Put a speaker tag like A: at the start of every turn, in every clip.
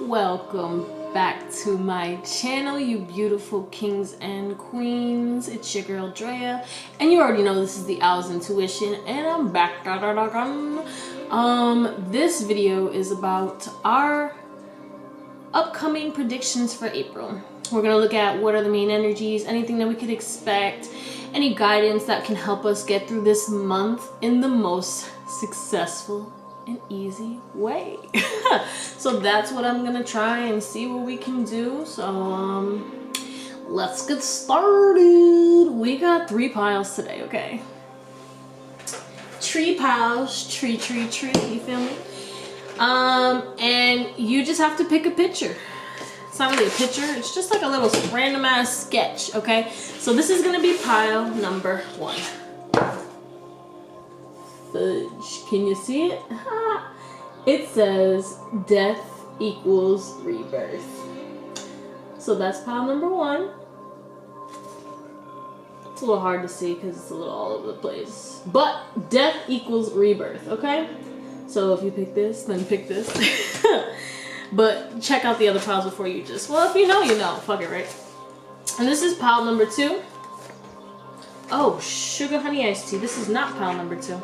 A: Welcome back to my channel, you beautiful kings and queens. It's your girl Drea, and you already know this is the Owl's Intuition, and I'm back. This video is about our upcoming predictions for April. We're gonna look at what are the main energies, anything that we could expect, any guidance that can help us get through this month in the most successful and easy way. So that's what I'm gonna try and see what we can do. So let's get started. We got 3 piles today, okay? Tree piles, tree, you feel me? And you just have to pick a picture. It's not really a picture, it's just like a little random ass sketch, okay? So this is gonna be pile number 1. Fudge. Can you see it? It says death equals rebirth. So that's pile number 1. It's a little hard to see because it's a little all over the place. But death equals rebirth, okay? So if you pick this, then pick this. But check out the other piles before you just, well, if you know, you know. Fuck it, right? And this is pile number 2. Oh, sugar honey iced tea. This is not pile number 2.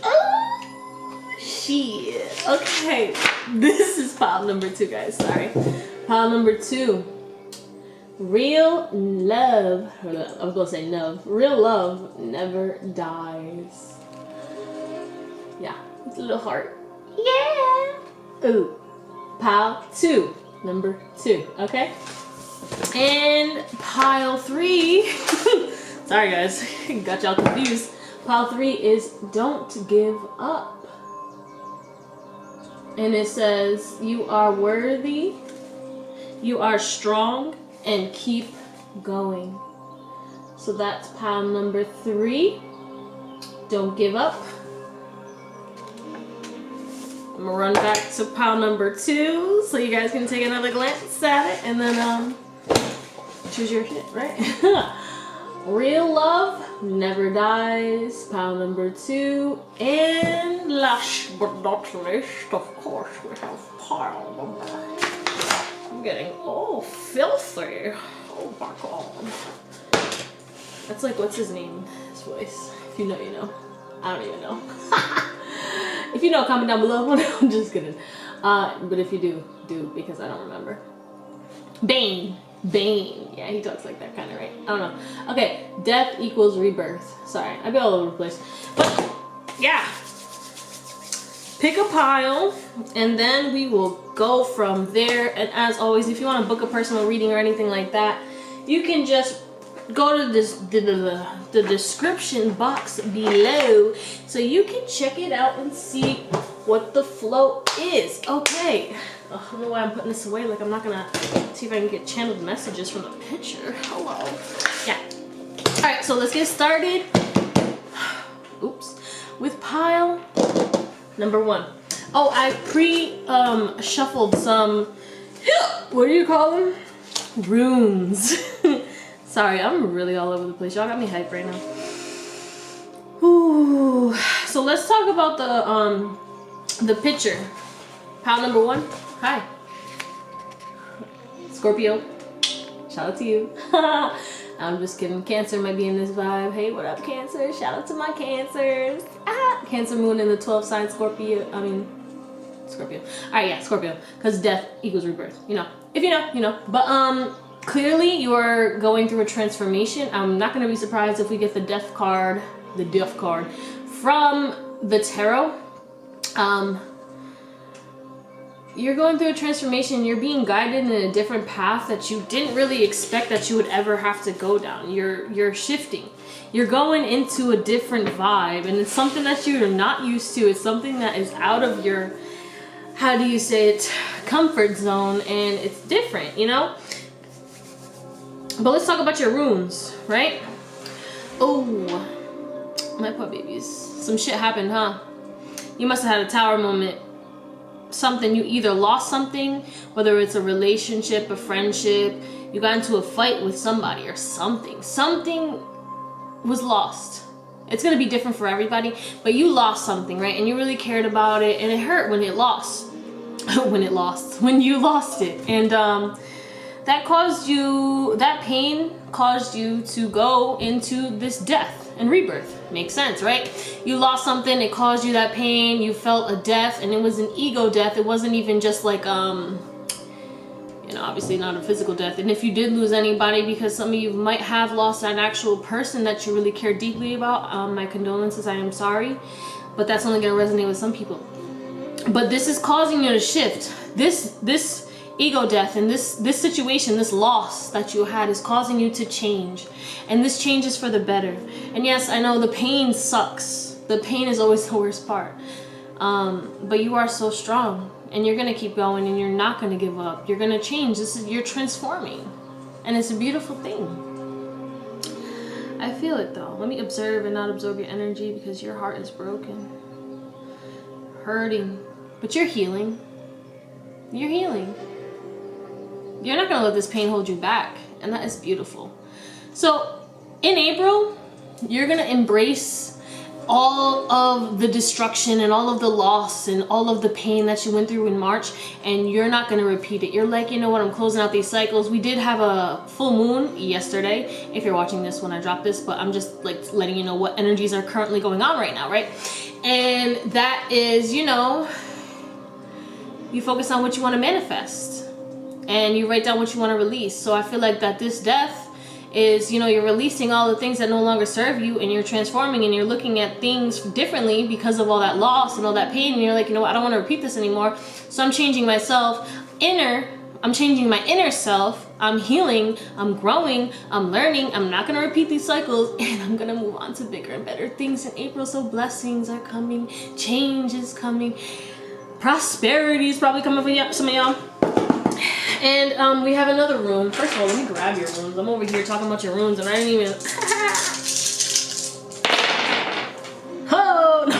A: Oh, shit. Okay. This is pile number 2, guys. Sorry. Pile number 2. Real love. I was gonna say love. Real love never dies. Yeah. It's a little heart. Yeah. Ooh. Pile 2. Number 2. Okay. And pile 3. Sorry guys. Got y'all confused. Pile 3 is don't give up. And it says you are worthy. You are strong. And keep going. So that's pile number 3. Don't give up. I'm gonna run back to pile number 2 so you guys can take another glance at it and then choose your shit, right? Real love never dies. Pile number 2. And last but not least, of course, we have pile number. I'm getting filthy. Oh my god. That's like, what's his name? His voice. If you know, you know. I don't even know. If you know, comment down below. I'm just kidding. But if you do because I don't remember. Bane. Yeah, he talks like that kind of, right? I don't know. Okay, death equals rebirth. Sorry, I be all over the place. But yeah. Pick a pile, and then we will go from there. And as always, if you want to book a personal reading or anything like that, you can just go to the description box below so you can check it out and see what the flow is. Okay. I don't know why I'm putting this away. Like, I'm not gonna see if I can get channeled messages from the picture. Hello. Yeah. All right, so let's get started. Oops. With pile number 1. Oh, I shuffled some, what do you call them? Runes. Sorry, I'm really all over the place. Y'all got me hyped right now. Ooh. So let's talk about the picture. Pile number 1. Hi. Scorpio. Shout out to you. I'm just kidding. Cancer might be in this vibe. Hey, what up, Cancer? Shout out to my Cancers. Cancer moon in the 12th sign, Scorpio. Scorpio. Alright, yeah, Scorpio. Because death equals rebirth. You know. If you know, you know. But, clearly you're going through a transformation. I'm not going to be surprised if we get the death card from the tarot. You're going through a transformation. You're being guided in a different path that you didn't really expect that you would ever have to go down. You're shifting. You're going into a different vibe, and it's something that you're not used to. It's something that is out of your, how do you say it, comfort zone, and it's different, you know? But let's talk about your runes, right? Oh, my poor babies. Some shit happened, huh? You must have had a tower moment. Something, you either lost something, whether it's a relationship, a friendship, you got into a fight with somebody or something. Something was lost. It's going to be different for everybody, but you lost something, right? And you really cared about it, and it hurt when it lost. When you lost it. And that pain caused you to go into this death and rebirth. Makes sense, right? You lost something, it caused you that pain, you felt a death, and it was an ego death. It wasn't even just like obviously not a physical death. And if you did lose anybody, because some of you might have lost an actual person that you really care deeply about, my condolences, I am sorry, but that's only going to resonate with some people. But this is causing you to shift. This ego death and this situation, this loss that you had, is causing you to change, and this change is for the better. And yes, I know the pain sucks. The pain is always the worst part, but you are so strong, and you're gonna keep going, and you're not gonna give up. You're gonna change. You're transforming, and it's a beautiful thing. I feel it though. Let me observe and not absorb your energy, because your heart is broken, hurting, but you're healing. You're healing. You're not gonna let this pain hold you back, and that is beautiful. So in April, you're gonna embrace all of the destruction and all of the loss and all of the pain that you went through in March, and you're not gonna repeat it. You're like, you know what, I'm closing out these cycles. We did have a full moon yesterday, if you're watching this when I drop this, but I'm just like letting you know what energies are currently going on right now, right? And that is, you focus on what you want to manifest, and you write down what you want to release. So I feel like that this death is, you're releasing all the things that no longer serve you, and you're transforming, and you're looking at things differently because of all that loss and all that pain, and you're like, I don't want to repeat this anymore. So I'm changing myself I'm changing my inner self. I'm healing, I'm growing, I'm learning. I'm not going to repeat these cycles, and I'm going to move on to bigger and better things in April. So blessings are coming, change is coming, prosperity is probably coming for some of y'all. And we have another rune. First of all, let me grab your runes. I'm over here talking about your runes, and I didn't even... Oh! No.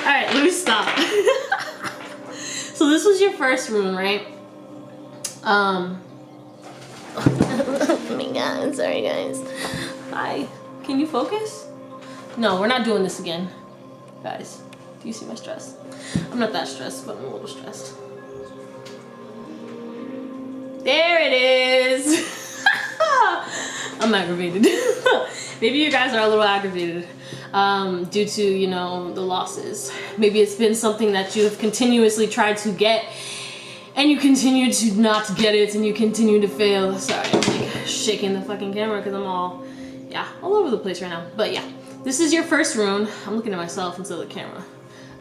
A: Alright, let me stop. So this was your first rune, right? Oh my god, sorry guys. Hi. Can you focus? No, we're not doing this again. Guys, do you see my stress? I'm not that stressed, but I'm a little stressed. There it is. I'm aggravated. Maybe you guys are a little aggravated due to, the losses. Maybe it's been something that you have continuously tried to get, and you continue to not get it, and you continue to fail. Sorry, I'm like shaking the fucking camera because I'm all over the place right now. But yeah, this is your first rune. I'm looking at myself instead of the camera.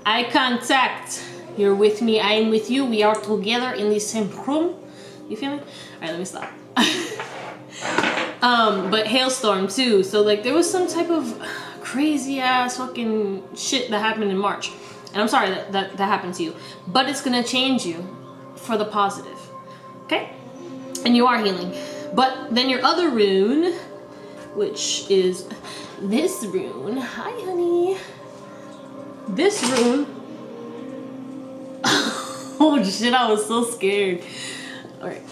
A: Eye contact. You're with me, I am with you. We are together in the same room. You feel me? Alright, let me stop. But hailstorm too. So like there was some type of crazy ass fucking shit that happened in March. And I'm sorry that happened to you. But it's gonna change you for the positive. Okay? And you are healing. But then your other rune, which is this rune. Hi honey. This rune. Oh shit, I was so scared. Alright.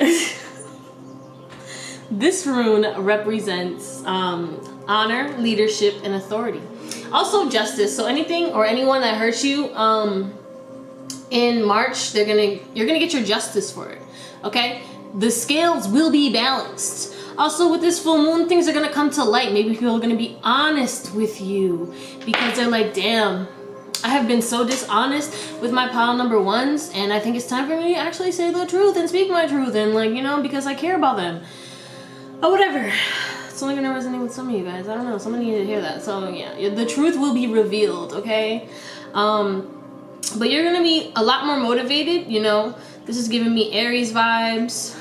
A: This rune represents honor, leadership, and authority. Also justice. So anything or anyone that hurts you in March, you're gonna get your justice for it. Okay? The scales will be balanced. Also with this full moon, things are gonna come to light. Maybe people are gonna be honest with you because they're like, damn, I have been so dishonest with my pile number ones, and I think it's time for me to actually say the truth and speak my truth, and like, because I care about them. Or whatever. It's only gonna resonate with some of you guys. I don't know. Somebody needed to hear that. So yeah, the truth will be revealed, okay? But you're gonna be a lot more motivated, This is giving me Aries vibes.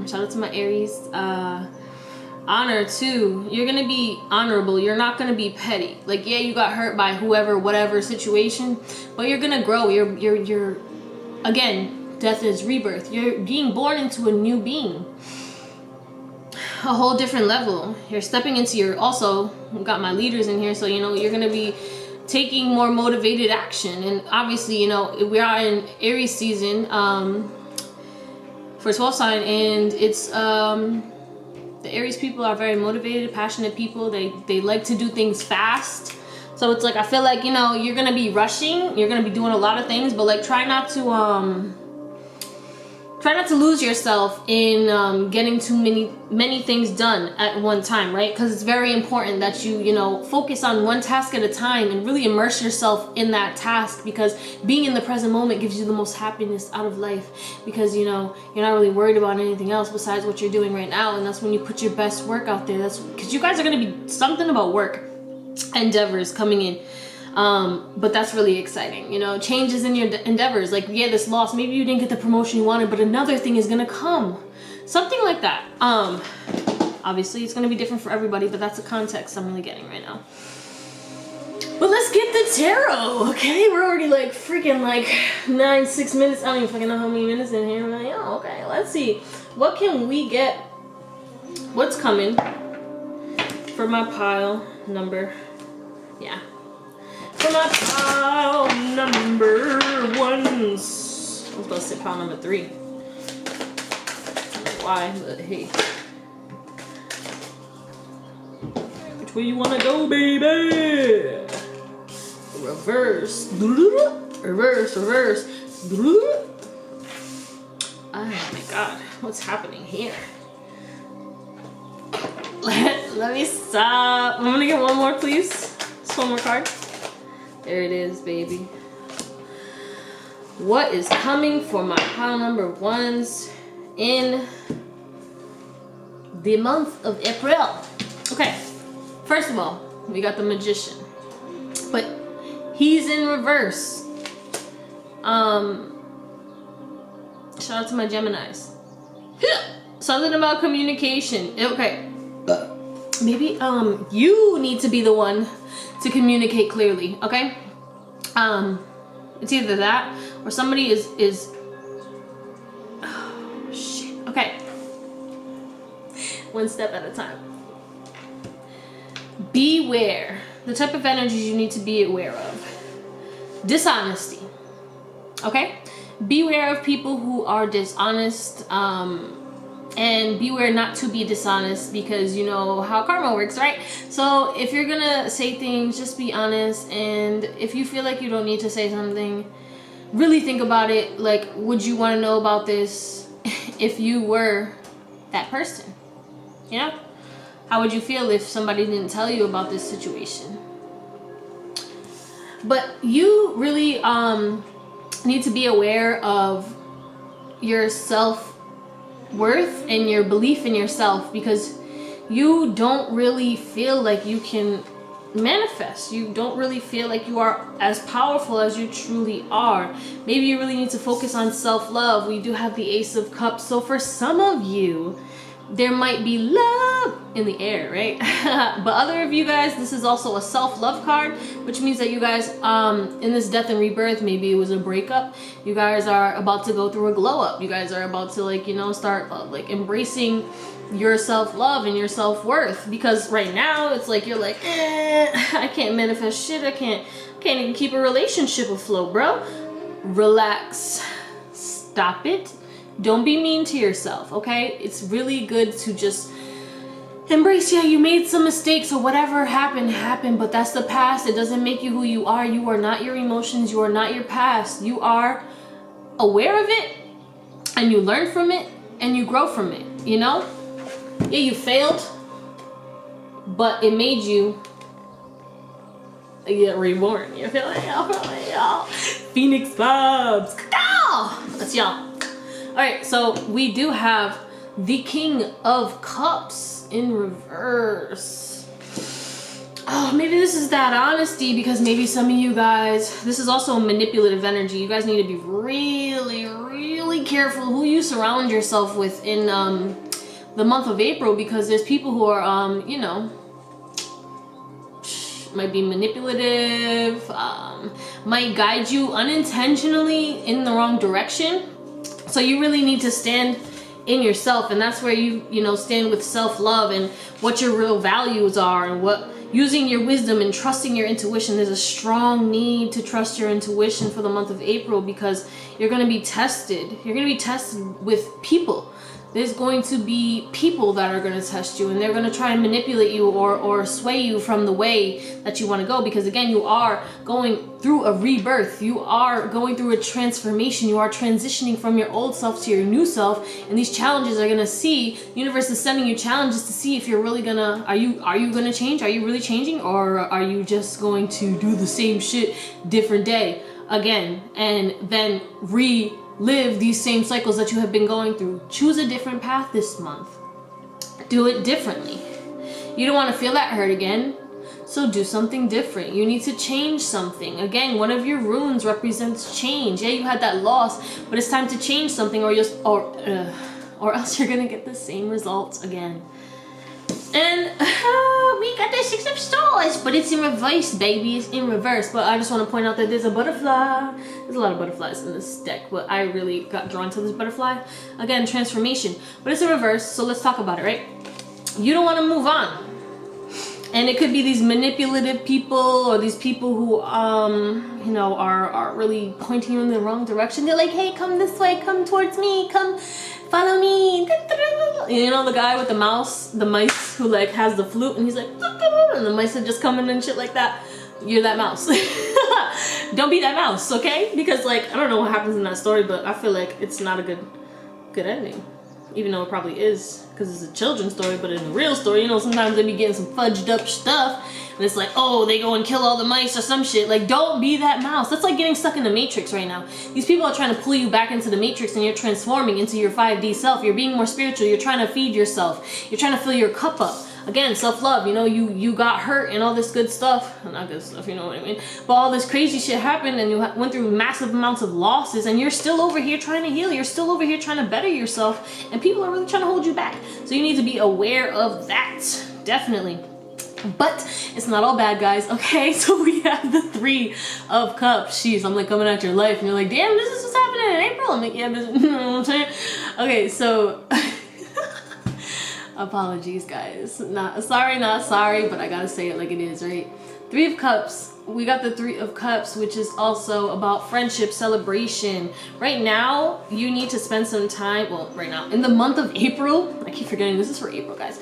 A: Shout out to my Aries. Honor too. You're gonna be honorable. You're not gonna be petty. Like, yeah, you got hurt by whoever, whatever situation, but you're gonna grow. You're again, death is rebirth. You're being born into a new being, a whole different level. You're stepping into your, also got my leaders in here, so you're gonna be taking more motivated action. And obviously, we are in Aries season for 12 sign, and it's The Aries people are very motivated, passionate people. They like to do things fast. So it's like, I feel like, you know, you're gonna be rushing, you're gonna be doing a lot of things, but like try not to lose yourself in getting too many things done at one time, right? Because it's very important that you know, focus on one task at a time and really immerse yourself in that task, because being in the present moment gives you the most happiness out of life, because, you know, you're not really worried about anything else besides what you're doing right now. And that's when you put your best work out there. That's because you guys are going to be something about work endeavors coming in. But that's really exciting, you know, changes in your endeavors. Like, yeah, this loss, maybe you didn't get the promotion you wanted, but another thing is gonna come, something like that. Obviously it's gonna be different for everybody, but that's the context I'm really getting right now. But let's get the tarot. Okay, we're already like freaking like 6 minutes. I don't even fucking know how many minutes in here. I'm like, oh, okay, let's see, what can we get, what's coming for my pile number, yeah, for my pile number ones. I was about to say pile number 3. I don't know why, but hey. Which way you wanna go, baby? Reverse. Reverse, reverse. Oh my god, what's happening here? Let me stop. I'm gonna get one more, please. Just one more card. There it is, baby. What is coming for my pile number ones in the month of April? Okay, first of all, we got the Magician, but he's in reverse. Shout out to my Geminis. Something about communication. Okay. Maybe you need to be the one to communicate clearly, okay? It's either that or somebody is oh shit. Okay. One step at a time. Beware. The type of energies you need to be aware of. Dishonesty. Okay? Beware of people who are dishonest, and beware not to be dishonest, because you know how karma works, right? So if you're gonna say things, just be honest. And if you feel like you don't need to say something, really think about it. Like, would you want to know about this if you were that person? You know, how would you feel if somebody didn't tell you about this situation? But you really need to be aware of your self-worth and your belief in yourself, because you don't really feel like you can manifest. You don't really feel like you are as powerful as you truly are. Maybe you really need to focus on self-love. We do have the Ace of Cups, so for some of you there might be love in the air, right? But other of you guys, this is also a self-love card, which means that you guys in this death and rebirth, maybe it was a breakup, you guys are about to go through a glow up. You guys are about to, like, you know, start like embracing your self-love and your self-worth, because right now it's like you're like, I can't manifest shit. I can't even keep a relationship afloat, bro. Relax. Stop it. Don't be mean to yourself, okay? It's really good to just embrace, yeah, you made some mistakes or whatever happened, but that's the past. It doesn't make you who you are. You are not your emotions. You are not your past. You are aware of it, and you learn from it, and you grow from it, you know? Yeah, you failed, but it made you get reborn. You feel like, y'all? Phoenix vibes. That's y'all. Alright, so we do have the King of Cups in reverse. Oh, maybe this is that honesty, because maybe some of you guys, this is also a manipulative energy. You guys need to be really, really careful who you surround yourself with in the month of April, because there's people who are, you know, might be manipulative, might guide you unintentionally in the wrong direction. So you really need to stand in yourself, and that's where you know, stand with self-love and what your real values are, and what, using your wisdom and trusting your intuition. There's a strong need to trust your intuition for the month of April, because you're going to be tested. You're going to be tested with people. there's going to be people that are going to test you, and they're going to try and manipulate you or sway you from the way that you want to go, because again, you are going through a rebirth. You are going through a transformation. You are transitioning from your old self to your new self, and these challenges are going to see, the universe is sending you challenges to see if you're really gonna, are you going to change? Are you really changing, or are you just going to do the same shit different day again and then relive these same cycles that you have been going through? Choose a different path this month. Do it differently. You don't want to feel that hurt again, so do something different. You need to change something. Again, one of your runes represents change. Yeah, you had that loss, but it's time to change something, or else you're gonna get the same results again. And we got the 6 of Swords, but it's in reverse, baby. It's in reverse. But I just want to point out that there's a butterfly. There's a lot of butterflies in this deck, but I really got drawn to this butterfly. Again, transformation. But it's in reverse, so let's talk about it, right? You don't want to move on. And it could be these manipulative people, or these people who, you know, are really pointing you in the wrong direction. They're like, hey, come this way, come towards me, come follow me. You know, the guy with the mice who like has the flute, and he's like, and the mice are just coming and shit like that. You're that mouse. Don't be that mouse, okay? Because like, I don't know what happens in that story, but I feel like it's not a good ending. Even though it probably is, because it's a children's story. But in the real story, you know, sometimes they be getting some fudged up stuff, and it's like, oh, they go and kill all the mice or some shit. Like, don't be that mouse. That's like getting stuck in the Matrix right now. These people are trying to pull you back into the Matrix, and you're transforming into your 5D self. You're being more spiritual. You're trying to feed yourself. You're trying to fill your cup up. Again, self-love, you know, you got hurt and all this good stuff. Not good stuff, you know what I mean? But all this crazy shit happened, and you went through massive amounts of losses, and you're still over here trying to heal. You're still over here trying to better yourself, and people are really trying to hold you back. So you need to be aware of that, definitely. But it's not all bad, guys, okay? So we have the 3 of Cups. Jeez, I'm like coming at your life, and you're like, damn, this is what's happening in April. I'm like, yeah, this, you know what I'm saying? Okay, so... apologies, guys. Not sorry, but I gotta say it like it is, right? 3 of Cups. We got the 3 of Cups, which is also about friendship, celebration. Right now, you need to spend some time, well, right now, in the month of April, I keep forgetting this is for April, guys.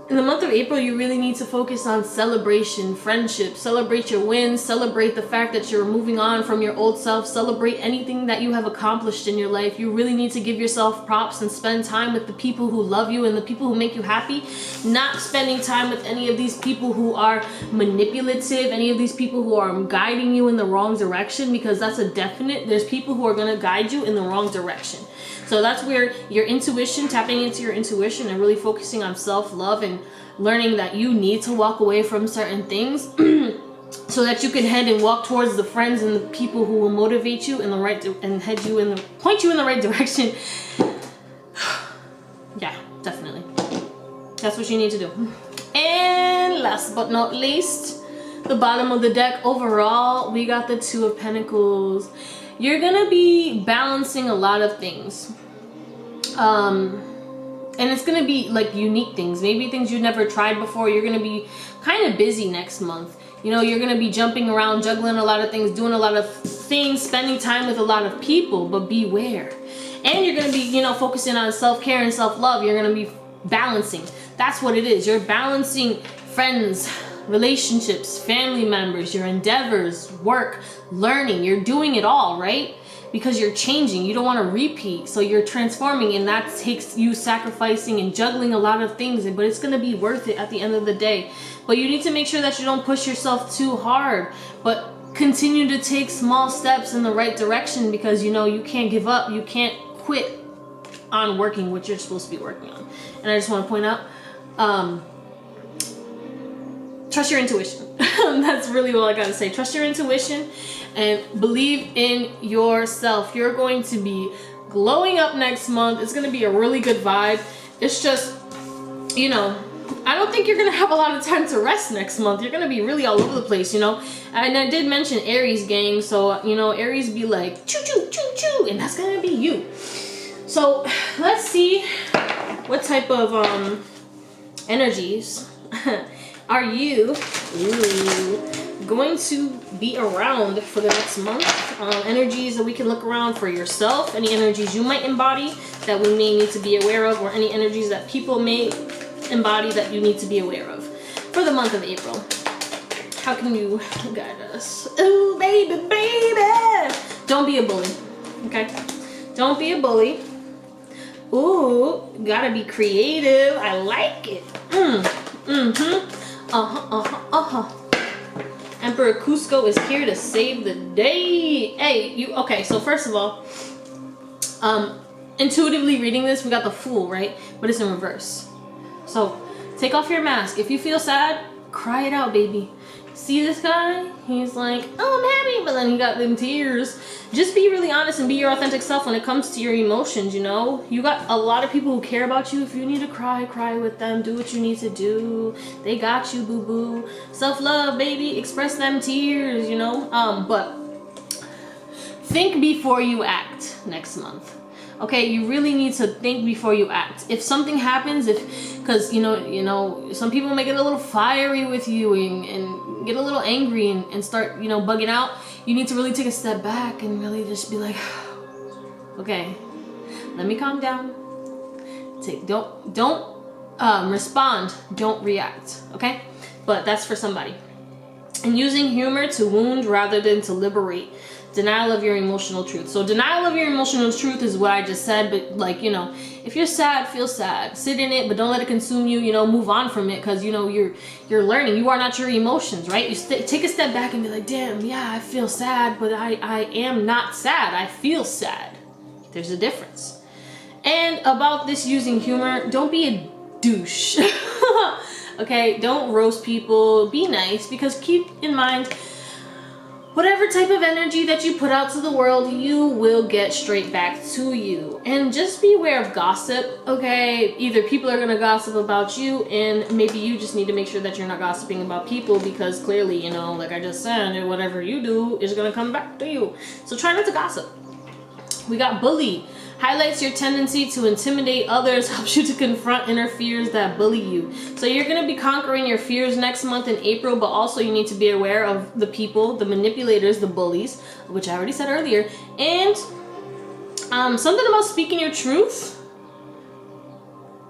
A: In the month of April, you really need to focus on celebration, friendship, celebrate your wins, celebrate the fact that you're moving on from your old self, celebrate anything that you have accomplished in your life. You really need to give yourself props and spend time with the people who love you and the people who make you happy. Not spending time with any of these people who are manipulative, any of these people who are guiding you in the wrong direction, because that's a definite. There's people who are going to guide you in the wrong direction. So that's where your intuition, tapping into your intuition and really focusing on self-love and learning that you need to walk away from certain things so that you can head and walk towards the friends and the people who will motivate you in the right and point you in the right direction. Yeah, definitely. That's what you need to do. And last but not least, the bottom of the deck overall, we got the 2 of Pentacles. You're gonna be balancing a lot of things. And it's gonna be like unique things, maybe things you've never tried before. You're gonna be kind of busy next month. You know, you're gonna be jumping around, juggling a lot of things, doing a lot of things, spending time with a lot of people, but beware. And you're gonna be, you know, focusing on self-care and self-love. You're gonna be balancing. That's what it is. You're balancing friends, relationships, family members, your endeavors, work, learning. You're doing it all, right? Because you're changing. You don't want to repeat. So you're transforming, and that takes you sacrificing and juggling a lot of things, but it's going to be worth it at the end of the day. But you need to make sure that you don't push yourself too hard, but continue to take small steps in the right direction, because you know you can't give up. You can't quit on working what you're supposed to be working on. And I just want to point out, trust your intuition. That's really all I gotta say. Trust your intuition and believe in yourself. You're going to be glowing up next month. It's gonna be a really good vibe. It's just, you know, I don't think you're gonna have a lot of time to rest next month. You're gonna be really all over the place, you know. And I did mention Aries, gang, so you know, Aries be like choo choo choo choo, and that's gonna be you. So let's see what type of energies are you going to be around for the next month. Energies that we can look around for yourself, any energies you might embody that we may need to be aware of, or any energies that people may embody that you need to be aware of for the month of April. How can you guide us? Ooh, baby, baby! Don't be a bully, okay? Don't be a bully. Ooh, gotta be creative. I like it. Emperor Cusco is here to save the day. Hey, you, okay, so first of all, intuitively reading this, we got the Fool, right? But it's in reverse. So take off your mask. If you feel sad, cry it out, baby. See this guy? He's like, oh, I'm happy, but then he got them tears. Just be really honest and be your authentic self when it comes to your emotions, you know? You got a lot of people who care about you. If you need to cry, cry with them. Do what you need to do. They got you, boo-boo. Self-love, baby. Express them tears, you know? But think before you act next month. Okay, you really need to think before you act. If something happens, because you know, some people may get a little fiery with you and get a little angry and start, bugging out. You need to really take a step back and really just be like, okay, let me calm down. Don't respond. Don't react. Okay, but that's for somebody. And using humor to wound rather than to liberate. Denial of your emotional truth. So denial of your emotional truth is what I just said, but if you're sad, feel sad. Sit in it, but don't let it consume you, move on from it, because you're learning. You are not your emotions, right? You take a step back and be like, damn, yeah, I feel sad, but I am not sad. I feel sad. There's a difference. And about this using humor, don't be a douche. Okay, don't roast people. Be nice, because keep in mind, whatever type of energy that you put out to the world, you will get straight back to you. And just be aware of gossip, okay? Either people are gonna gossip about you, and maybe you just need to make sure that you're not gossiping about people, because clearly, like I just said, whatever you do is gonna come back to you. So try not to gossip. We got bully. Highlights your tendency to intimidate others, helps you to confront inner fears that bully you. So you're going to be conquering your fears next month in April, but also you need to be aware of the people, the manipulators, the bullies, which I already said earlier. And something about speaking your truth.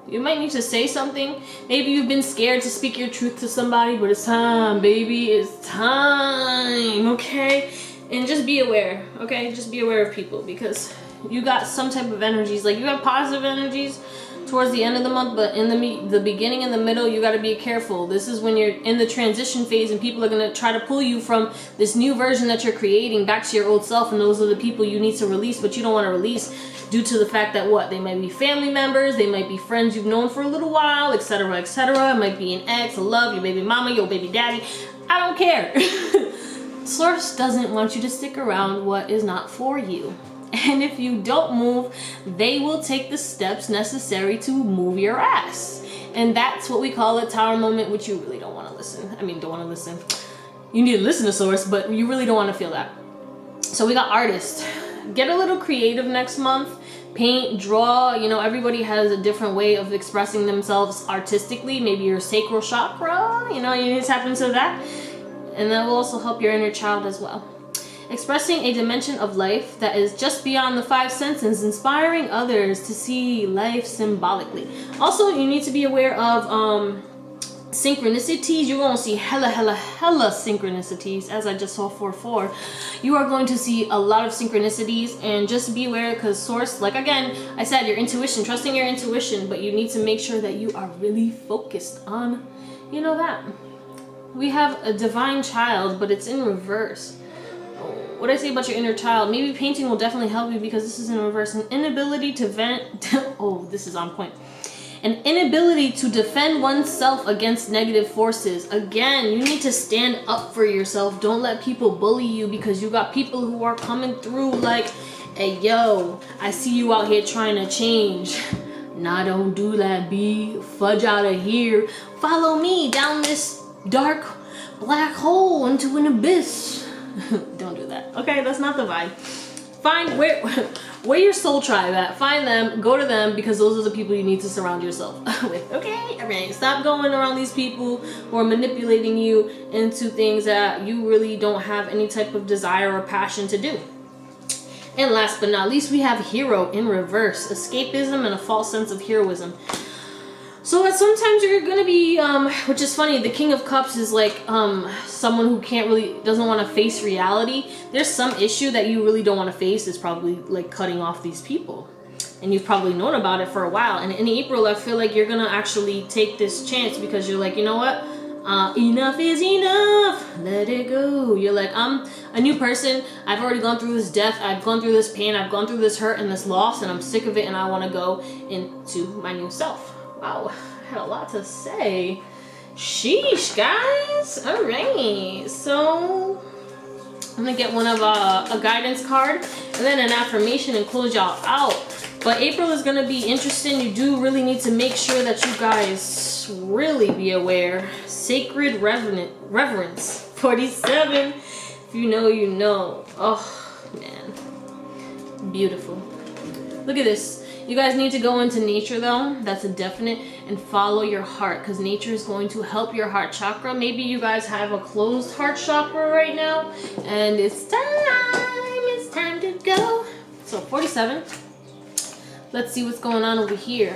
A: You might need to say something. Maybe you've been scared to speak your truth to somebody, but it's time, baby. It's time, okay? And just be aware, okay? Just be aware of people, because you got some type of energies, like you have positive energies towards the end of the month, but in the beginning and the middle, you got to be careful. This is when you're in the transition phase, and people are going to try to pull you from this new version that you're creating back to your old self, and those are the people you need to release, but you don't want to release due to the fact that they might be family members, they might be friends you've known for a little while, etc., etc. It might be an ex, a love, your baby mama, your baby daddy. I don't care. Source doesn't want you to stick around what is not for you. And if you don't move, they will take the steps necessary to move your ass. And that's what we call a tower moment, which you really don't want to listen. Don't want to listen. You need to listen to Source, but you really don't want to feel that. So we got artist. Get a little creative next month. Paint, draw. Everybody has a different way of expressing themselves artistically. Maybe your sacral chakra, you need to tap into that. And that will also help your inner child as well. Expressing a dimension of life that is just beyond the five senses, inspiring others to see life symbolically. Also, you need to be aware of synchronicities. You're going to see hella synchronicities, as I just saw 4-4. You are going to see a lot of synchronicities, and just be aware, because Source, like again, I said, your intuition, trusting your intuition, but you need to make sure that you are really focused on, that. We have a divine child, but it's in reverse. What I say about your inner child, maybe painting will definitely help you, because this is in reverse. An inability to oh, this is on point. An inability to defend oneself against negative forces. Again, you need to stand up for yourself. Don't let people bully you, because you got people who are coming through like, hey, yo, I see you out here trying to change. Nah, don't do that, B. Fudge out of here. Follow me down this dark black hole into an abyss. Don't do that. Okay, that's not the vibe. find where your soul tribe at. Find them, go to them, because those are the people you need to surround yourself with. Okay? Alright, stop going around these people who are manipulating you into things that you really don't have any type of desire or passion to do. And last but not least, we have hero in reverse. Escapism and a false sense of heroism. So sometimes you're gonna be, which is funny, the King of Cups is like someone who doesn't want to face reality. There's some issue that you really don't want to face. It's probably like cutting off these people. And you've probably known about it for a while. And in April, I feel like you're gonna actually take this chance because you're like, you know what? Enough is enough. Let it go. You're like, I'm a new person. I've already gone through this death. I've gone through this pain. I've gone through this hurt and this loss, and I'm sick of it, and I want to go into my new self. Wow, I had a lot to say. Sheesh, guys. All right, so I'm gonna get one of a guidance card and then an affirmation and close y'all out. But April is gonna be interesting. You do really need to make sure that you guys really be aware. Sacred reverence. 47. If you know, you know. Oh man, beautiful. Look at this. You guys need to go into nature though, that's a definite, and follow your heart, because nature is going to help your heart chakra. Maybe you guys have a closed heart chakra right now, and it's time to go. So 47. Let's see what's going on over here.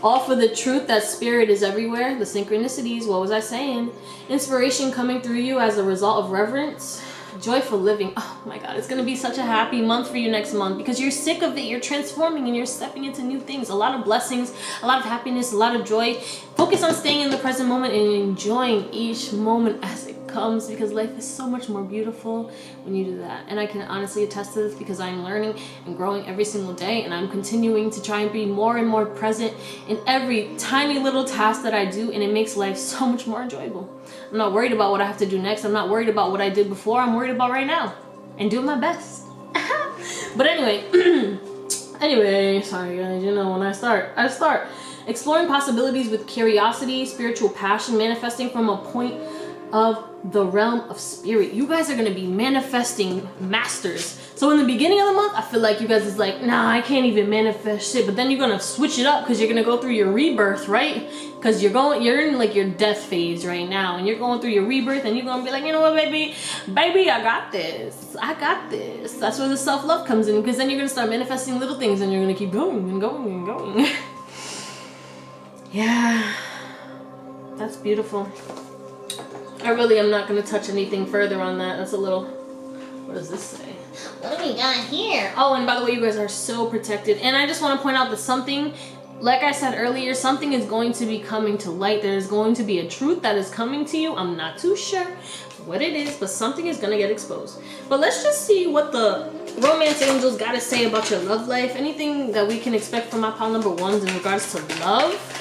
A: All for the truth that spirit is everywhere. The synchronicities, what was I saying? Inspiration coming through you as a result of reverence. Joyful living. Oh my god, it's gonna be such a happy month for you next month because you're sick of it. You're transforming and you're stepping into new things. A lot of blessings, a lot of happiness, a lot of joy. Focus on staying in the present moment and enjoying each moment as it comes, because life is so much more beautiful when you do that. And I can honestly attest to this because I'm learning and growing every single day, and I'm continuing to try and be more and more present in every tiny little task that I do, and it makes life so much more enjoyable. I'm not worried about what I have to do next. I'm not worried about what I did before. I'm worried about right now and doing my best. But anyway, sorry guys, you know, when I start. Exploring possibilities with curiosity, spiritual passion, manifesting from a point of the realm of spirit. You guys are going to be manifesting masters. So in the beginning of the month, I feel like you guys is like, nah, I can't even manifest shit. But then you're going to switch it up because you're going to go through your rebirth, right? Because you're in like your death phase right now, and you're going through your rebirth, and you're going to be like, you know what, baby, I got this. That's where the self-love comes in, because then you're going to start manifesting little things, and you're going to keep going and going and going. Yeah, that's beautiful. I really am not going to touch anything further on that. That's a little, what does this say? What do we got here? Oh, and by the way, you guys are so protected. And I just want to point out that something, like I said earlier, something is going to be coming to light. There's going to be a truth that is coming to you. I'm not too sure what it is, but something is going to get exposed. But let's just see what the romance angels got to say about your love life. Anything that we can expect from my pile number ones in regards to love?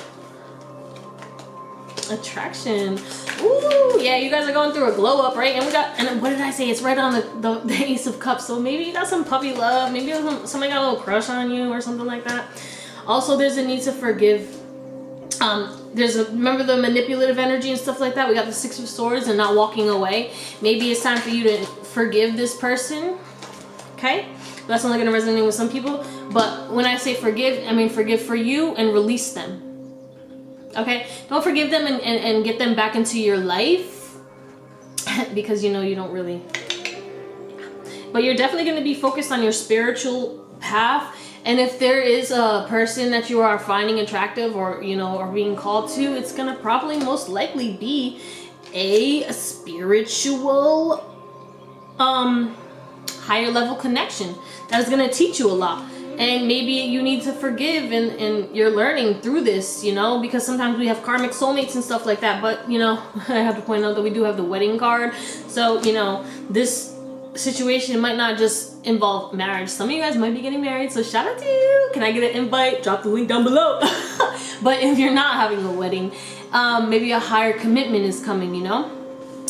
A: Attraction. Ooh, yeah, you guys are going through a glow up, right? And what did I say? It's right on the Ace of Cups. So maybe you got some puppy love. Maybe somebody got a little crush on you or something like that. Also, there's a need to forgive. Remember the manipulative energy and stuff like that? We got the Six of Swords and not walking away. Maybe it's time for you to forgive this person. Okay? That's only going to resonate with some people. But when I say forgive, I mean forgive for you and release them. Okay, don't forgive them and get them back into your life because you know you don't really, but you're definitely going to be focused on your spiritual path. And if there is a person that you are finding attractive or you know are being called to, it's going to probably most likely be a spiritual higher level connection that is going to teach you a lot. And maybe you need to forgive and you're learning through this, you know, because sometimes we have karmic soulmates and stuff like that. But, you know, I have to point out that we do have the wedding card. So, you know, this situation might not just involve marriage. Some of you guys might be getting married. So shout out to you. Can I get an invite? Drop the link down below. But if you're not having a wedding, maybe a higher commitment is coming, you know.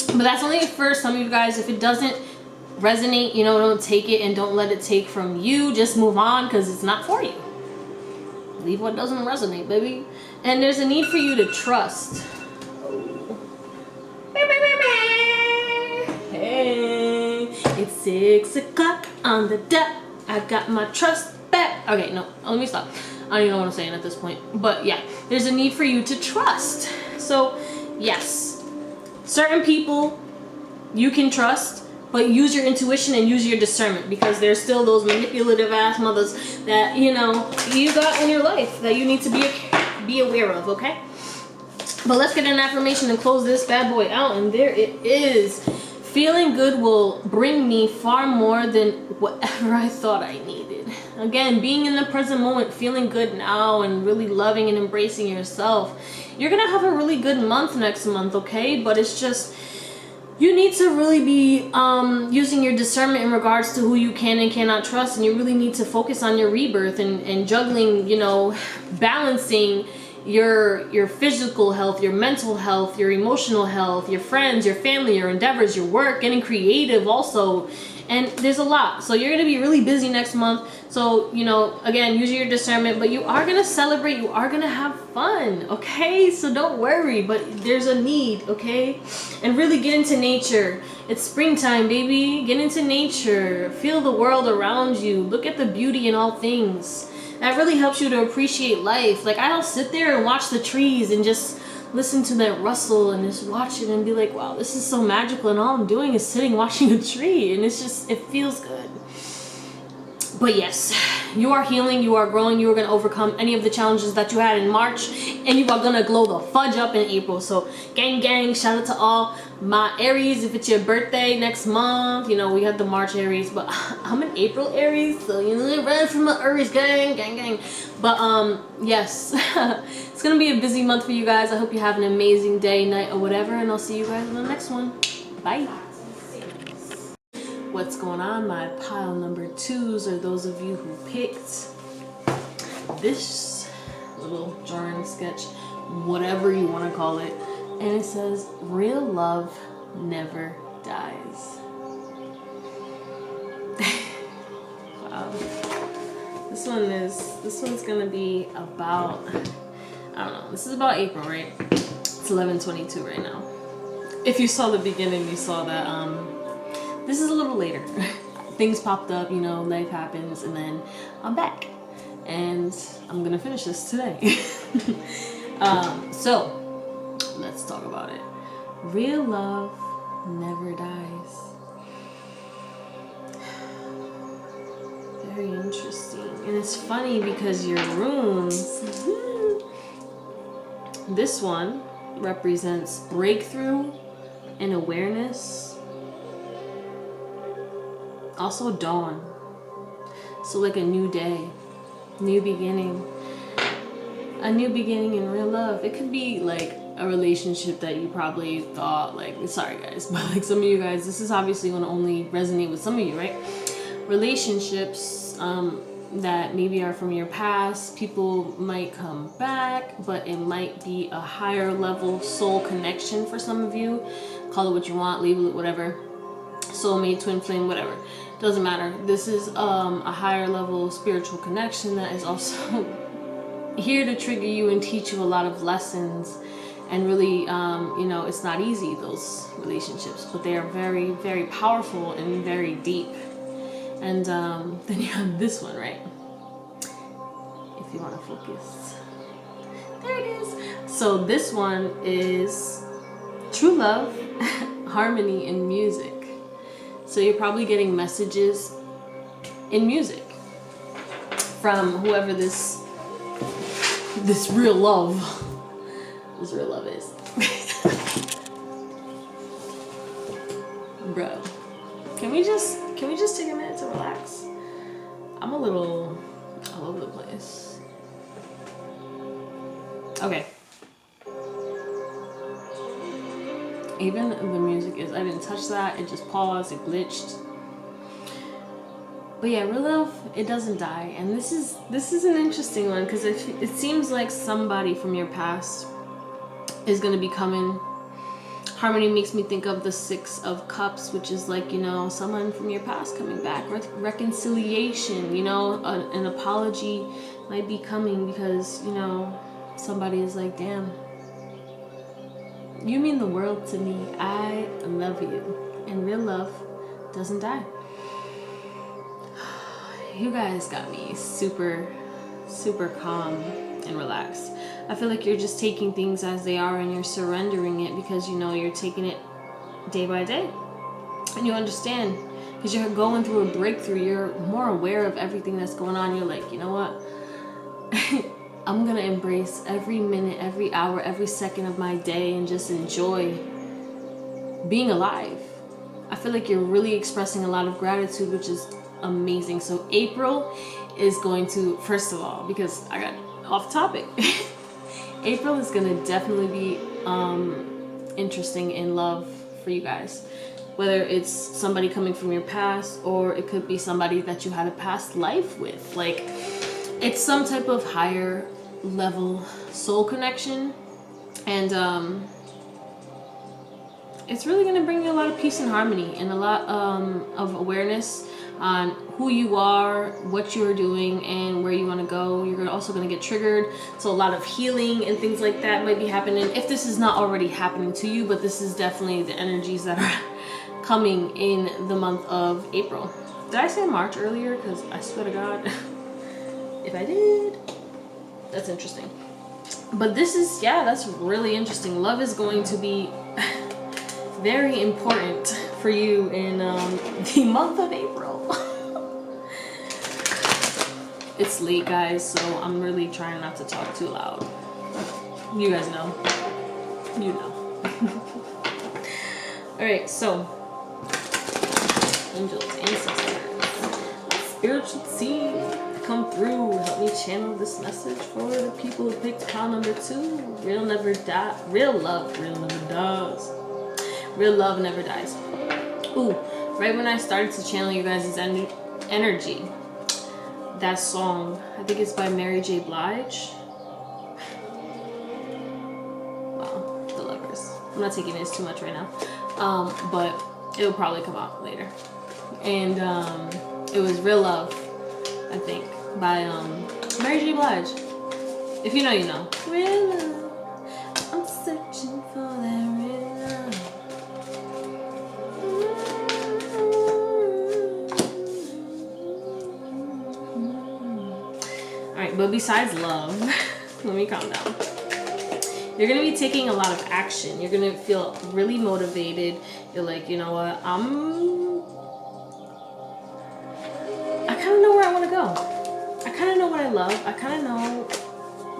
A: But that's only for some of you guys. If it doesn't resonate, you know, don't take it and don't let it take from you. Just move on because it's not for you. Leave what doesn't resonate, baby. And there's a need for you to trust. Hey, it's 6 o'clock on the dot. I got my trust back. Okay, no, let me stop. I don't even know what I'm saying at this point. But yeah, there's a need for you to trust. So yes, certain people you can trust, but use your intuition and use your discernment, because there's still those manipulative ass mothers that, you know, you got in your life that you need to be aware of, okay? But let's get an affirmation and close this bad boy out. And there it is. Feeling good will bring me far more than whatever I thought I needed. Again, being in the present moment, feeling good now, and really loving and embracing yourself. You're gonna have a really good month next month, okay? But it's just, you need to really be using your discernment in regards to who you can and cannot trust. And you really need to focus on your rebirth and juggling, you know, balancing your physical health, your mental health, your emotional health, your friends, your family, your endeavors, your work, getting creative also. And there's a lot. So you're going to be really busy next month. So, you know, again, use your discernment, but you are going to celebrate. You are going to have fun. Okay. So don't worry, but there's a need. Okay. And really get into nature. It's springtime, baby. Get into nature. Feel the world around you. Look at the beauty in all things. That really helps you to appreciate life. Like, I'll sit there and watch the trees and just listen to that rustle and just watch it and be like, wow, this is so magical, and all I'm doing is sitting watching a tree, and it's just, it feels good. But yes, you are healing, you are growing, you are going to overcome any of the challenges that you had in March, and you are going to glow the fudge up in April. So gang, shout out to all my Aries. If it's your birthday next month, you know, we had the March Aries, but I'm an April Aries, so you know, right from the Aries gang. But yes, it's going to be a busy month for you guys. I hope you have an amazing day, night, or whatever, and I'll see you guys in the next one. Bye. What's going on, my pile number 2s, or those of you who picked this little drawing sketch, whatever you want to call it, and it says, real love never dies. Wow. This one's gonna be about, I don't know, this is about April, right? It's 11:22 right now. If you saw the beginning, you saw that this is a little later. Things popped up, you know, life happens, and then I'm back. And I'm gonna finish this today. So, let's talk about it. Real love never dies. Very interesting. And it's funny because your runes, this one represents breakthrough and awareness. Also dawn. So like a new day, new beginning. A new beginning in real love. It could be like a relationship that you probably thought, like, sorry guys, but like some of you guys, this is obviously going to only resonate with some of you, right? Relationships that maybe are from your past. People might come back, but it might be a higher level soul connection for some of you. Call it what you want, label it whatever. Soulmate, twin flame, whatever. Doesn't matter. This is a higher level spiritual connection that is also here to trigger you and teach you a lot of lessons. And really, you know, it's not easy, those relationships, but they are very, very powerful and very deep. And then you have this one, right? If you want to focus. There it is. So this one is true love, harmony, and music. So you're probably getting messages in music from whoever this real love is. Bro, can we just take a minute to relax? I'm a little all over the place. Okay. Even the music is, I didn't touch that, it just paused, it glitched. But yeah, real love, it doesn't die. And this is an interesting one, because it seems like somebody from your past is going to be coming. Harmony makes me think of the 6 of Cups, which is like, you know, someone from your past coming back. Reconciliation, you know, an apology might be coming because, you know, somebody is like, damn, you mean the world to me. I love you. And real love doesn't die. you guys got me super, super calm and relaxed. I feel like you're just taking things as they are and you're surrendering it because you know you're taking it day by day. And you understand because you're going through a breakthrough. You're more aware of everything that's going on. You're like, you know what? I'm going to embrace every minute, every hour, every second of my day and just enjoy being alive. I feel like you're really expressing a lot of gratitude, which is amazing. So April is going to, first of all, because I got off topic, April is going to definitely be interesting in love for you guys. Whether it's somebody coming from your past or it could be somebody that you had a past life with. Like, it's some type of higher level soul connection. And it's really going to bring you a lot of peace and harmony and a lot of awareness on who you are, what you're doing, and where you want to go. You're also going to get triggered. So a lot of healing and things like that might be happening. If this is not already happening to you, but this is definitely the energies that are coming in the month of April. Did I say March earlier? Because I swear to God, if I did, that's interesting. But this is, yeah, that's really interesting. Love is going to be very important for you in the month of April. It's late, guys, so I'm really trying not to talk too loud. You guys know. You know. Alright, so angels, ancestors, spiritual team, come through, help me channel this message for the people who picked pile number 2. Real never die. Real love never dies. Real love never dies. Ooh, right when I started to channel you guys' energy, that song, I think it's by Mary J. Blige. Wow, The Lovers. I'm not taking this too much right now, but it'll probably come out later. And it was Real Love, I think, by Mary J. Blige. If you know, you know. Real love, I'm searching for that real love. Alright, but besides love, let me calm down. You're going to be taking a lot of action. You're going to feel really motivated. You're like, you know what, I kind of know where I want to go. I kind of know what I love. I kind of know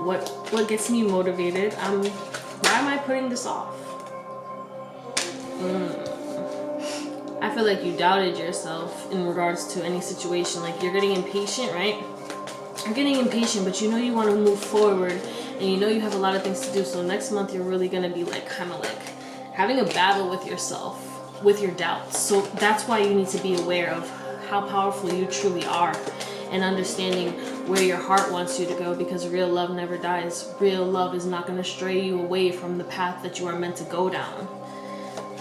A: what gets me motivated. Why am I putting this off? I feel like you doubted yourself in regards to any situation. Like, you're getting impatient, right? You're getting impatient, but you know you want to move forward and you know you have a lot of things to do. So next month you're really going to be like kind of like having a battle with yourself, with your doubts. So that's why you need to be aware of how powerful you truly are and understanding where your heart wants you to go, because real love never dies. Real love is not going to stray you away from the path that you are meant to go down.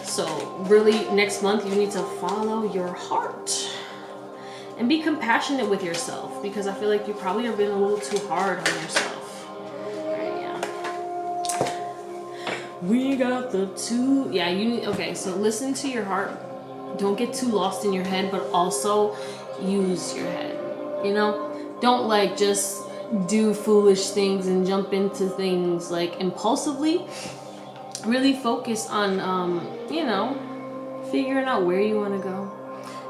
A: So really next month you need to follow your heart and be compassionate with yourself, because I feel like you probably have been a little too hard on yourself. Alright, yeah. We got the 2. Yeah, you need, okay, so listen to your heart. Don't get too lost in your head, but also use your head. You know? Don't like just do foolish things and jump into things like impulsively. Really focus on, you know, figuring out where you want to go.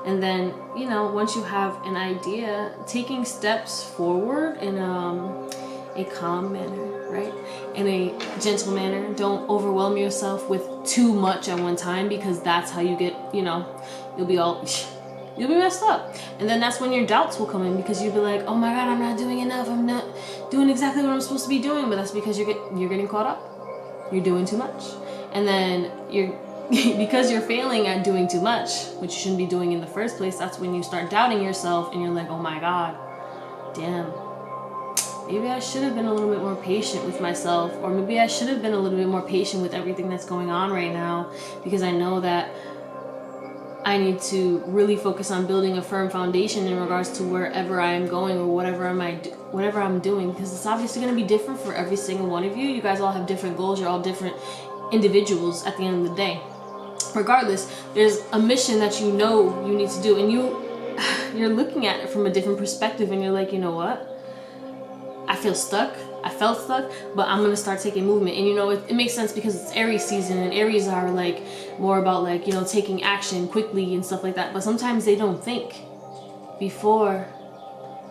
A: And then, you know, once you have an idea, taking steps forward in a calm manner, right? In a gentle manner. Don't overwhelm yourself with too much at one time, because that's how you get, you know, you'll be messed up. And then that's when your doubts will come in, because you'll be like, oh my God, I'm not doing enough. I'm not doing exactly what I'm supposed to be doing. But that's because you're getting caught up. You're doing too much. And then because you're failing at doing too much, which you shouldn't be doing in the first place, that's when you start doubting yourself and you're like, oh my God, damn, maybe I should have been a little bit more patient with myself, or maybe I should have been a little bit more patient with everything that's going on right now, because I know that I need to really focus on building a firm foundation in regards to wherever I am going or whatever I'm doing, because it's obviously going to be different for every single one of you. You guys all have different goals. You're all different individuals at the end of the day. Regardless, there's a mission that you know you need to do, and you you're looking at it from a different perspective, and you're like, you know what? I feel stuck. I felt stuck, but I'm gonna start taking movement. And you know, it makes sense because it's Aries season, and Aries are like more about like, you know, taking action quickly and stuff like that. But sometimes they don't think before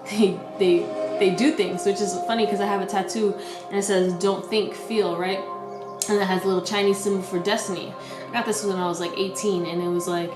A: they do things, which is funny because I have a tattoo and it says "Don't think, feel," right? And it has a little Chinese symbol for destiny. I got this when I was like 18, and it was like,